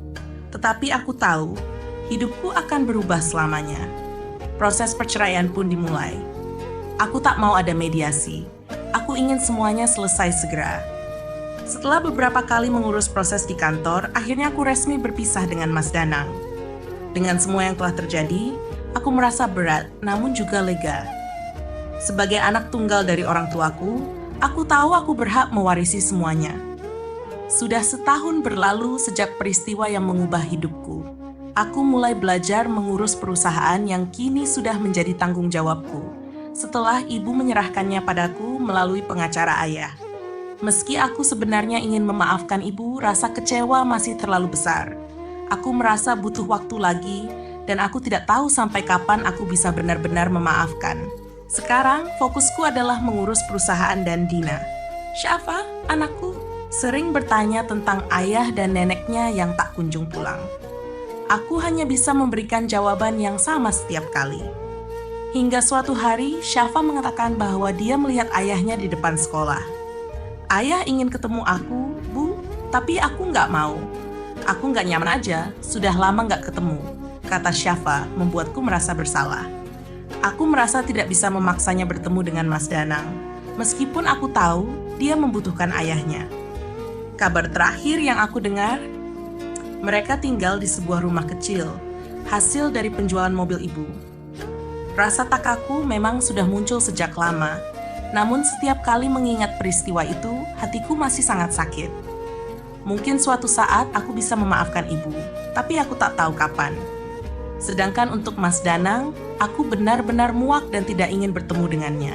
Tetapi aku tahu, hidupku akan berubah selamanya. Proses perceraian pun dimulai. Aku tak mau ada mediasi. Aku ingin semuanya selesai segera. Setelah beberapa kali mengurus proses di kantor, akhirnya aku resmi berpisah dengan Mas Danang. Dengan semua yang telah terjadi, aku merasa berat, namun juga lega. Sebagai anak tunggal dari orang tuaku, aku tahu aku berhak mewarisi semuanya. Sudah setahun berlalu sejak peristiwa yang mengubah hidupku. Aku mulai belajar mengurus perusahaan yang kini sudah menjadi tanggung jawabku, setelah ibu menyerahkannya padaku melalui pengacara ayah. Meski aku sebenarnya ingin memaafkan ibu, rasa kecewa masih terlalu besar. Aku merasa butuh waktu lagi, dan aku tidak tahu sampai kapan aku bisa benar-benar memaafkan. Sekarang, fokusku adalah mengurus perusahaan dan Dina. Syafa, anakku, sering bertanya tentang ayah dan neneknya yang tak kunjung pulang. Aku hanya bisa memberikan jawaban yang sama setiap kali. Hingga suatu hari, Syafa mengatakan bahwa dia melihat ayahnya di depan sekolah. Ayah ingin ketemu aku, Bu, tapi aku nggak mau. Aku nggak nyaman aja, sudah lama nggak ketemu, kata Syafa, membuatku merasa bersalah. Aku merasa tidak bisa memaksanya bertemu dengan Mas Danang, meskipun aku tahu dia membutuhkan ayahnya. Kabar terakhir yang aku dengar, mereka tinggal di sebuah rumah kecil, hasil dari penjualan mobil ibu. Rasa takaku memang sudah muncul sejak lama, namun setiap kali mengingat peristiwa itu, hatiku masih sangat sakit. Mungkin suatu saat aku bisa memaafkan ibu, tapi aku tak tahu kapan. Sedangkan untuk Mas Danang, aku benar-benar muak dan tidak ingin bertemu dengannya.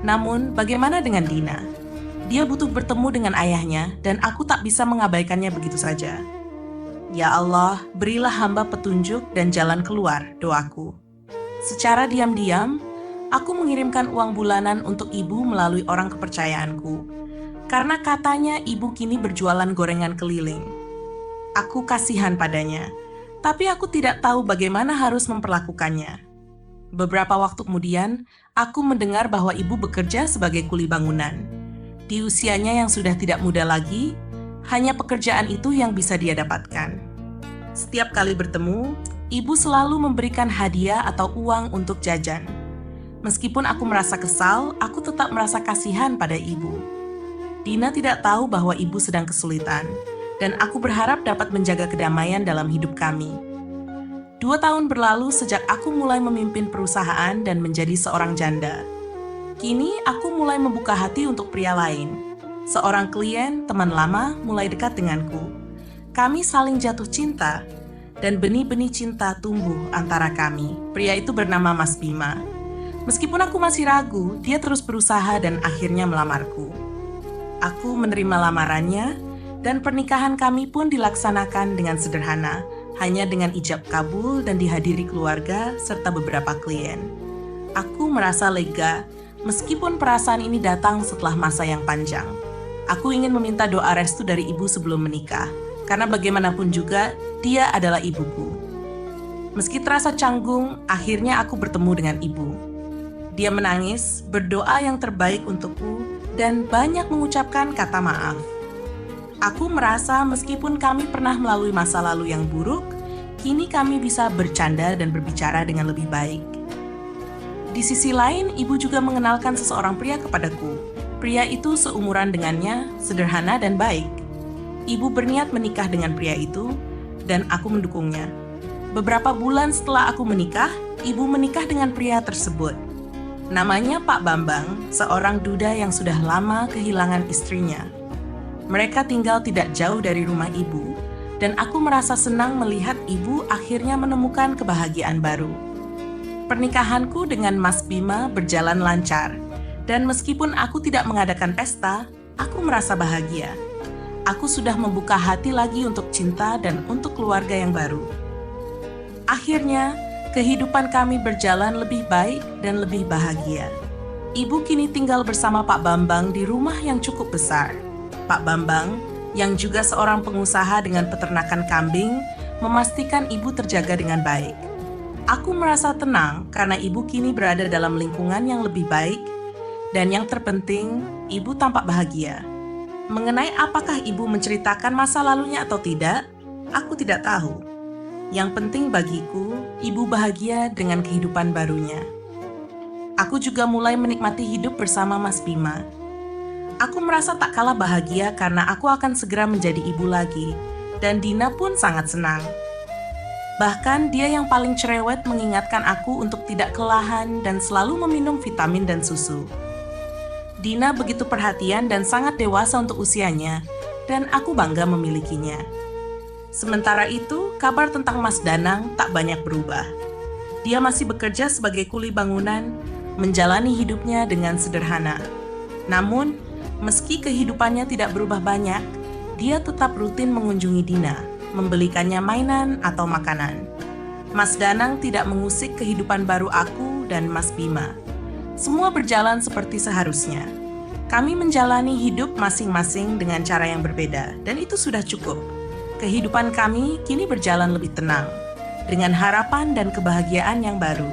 Namun, bagaimana dengan Dina? Dia butuh bertemu dengan ayahnya, dan aku tak bisa mengabaikannya begitu saja. Ya Allah, berilah hamba petunjuk dan jalan keluar, doaku. Secara diam-diam, aku mengirimkan uang bulanan untuk ibu melalui orang kepercayaanku. Karena katanya ibu kini berjualan gorengan keliling. Aku kasihan padanya, tapi aku tidak tahu bagaimana harus memperlakukannya. Beberapa waktu kemudian, aku mendengar bahwa ibu bekerja sebagai kuli bangunan. Di usianya yang sudah tidak muda lagi, hanya pekerjaan itu yang bisa dia dapatkan. Setiap kali bertemu, ibu selalu memberikan hadiah atau uang untuk jajan. Meskipun aku merasa kesal, aku tetap merasa kasihan pada ibu. Dina tidak tahu bahwa ibu sedang kesulitan, dan aku berharap dapat menjaga kedamaian dalam hidup kami. 2 tahun berlalu sejak aku mulai memimpin perusahaan dan menjadi seorang janda. Kini aku mulai membuka hati untuk pria lain. Seorang klien, teman lama, mulai dekat denganku. Kami saling jatuh cinta, dan benih-benih cinta tumbuh antara kami. Pria itu bernama Mas Bima. Meskipun aku masih ragu, dia terus berusaha dan akhirnya melamarku. Aku menerima lamarannya, dan pernikahan kami pun dilaksanakan dengan sederhana, hanya dengan ijab kabul dan dihadiri keluarga serta beberapa klien. Aku merasa lega, meskipun perasaan ini datang setelah masa yang panjang. Aku ingin meminta doa restu dari ibu sebelum menikah, karena bagaimanapun juga, dia adalah ibuku. Meski terasa canggung, akhirnya aku bertemu dengan ibu. Dia menangis, berdoa yang terbaik untukku, dan banyak mengucapkan kata maaf. Aku merasa meskipun kami pernah melalui masa lalu yang buruk, kini kami bisa bercanda dan berbicara dengan lebih baik. Di sisi lain, ibu juga mengenalkan seseorang pria kepadaku. Pria itu seumuran dengannya, sederhana dan baik. Ibu berniat menikah dengan pria itu, dan aku mendukungnya. Beberapa bulan setelah aku menikah, ibu menikah dengan pria tersebut. Namanya Pak Bambang, seorang duda yang sudah lama kehilangan istrinya. Mereka tinggal tidak jauh dari rumah ibu, dan aku merasa senang melihat ibu akhirnya menemukan kebahagiaan baru. Pernikahanku dengan Mas Bima berjalan lancar, dan meskipun aku tidak mengadakan pesta, Aku merasa bahagia. Aku sudah membuka hati lagi untuk cinta dan untuk keluarga yang baru. Akhirnya, kehidupan kami berjalan lebih baik dan lebih bahagia. Ibu kini tinggal bersama Pak Bambang di rumah yang cukup besar. Pak Bambang, yang juga seorang pengusaha dengan peternakan kambing, memastikan ibu terjaga dengan baik. Aku merasa tenang karena ibu kini berada dalam lingkungan yang lebih baik, dan yang terpenting, ibu tampak bahagia. Mengenai apakah ibu menceritakan masa lalunya atau tidak, aku tidak tahu. Yang penting bagiku, ibu bahagia dengan kehidupan barunya. Aku juga mulai menikmati hidup bersama Mas Bima. Aku merasa tak kalah bahagia karena aku akan segera menjadi ibu lagi, dan Dina pun sangat senang. Bahkan dia yang paling cerewet mengingatkan aku untuk tidak kelelahan dan selalu meminum vitamin dan susu. Dina begitu perhatian dan sangat dewasa untuk usianya, dan aku bangga memilikinya. Sementara itu, kabar tentang Mas Danang tak banyak berubah. Dia masih bekerja sebagai kuli bangunan, menjalani hidupnya dengan sederhana. Namun, meski kehidupannya tidak berubah banyak, dia tetap rutin mengunjungi Dina, membelikannya mainan atau makanan. Mas Danang tidak mengusik kehidupan baru aku dan Mas Bima. Semua berjalan seperti seharusnya. Kami menjalani hidup masing-masing dengan cara yang berbeda, dan itu sudah cukup. Kehidupan kami kini berjalan lebih tenang, dengan harapan dan kebahagiaan yang baru.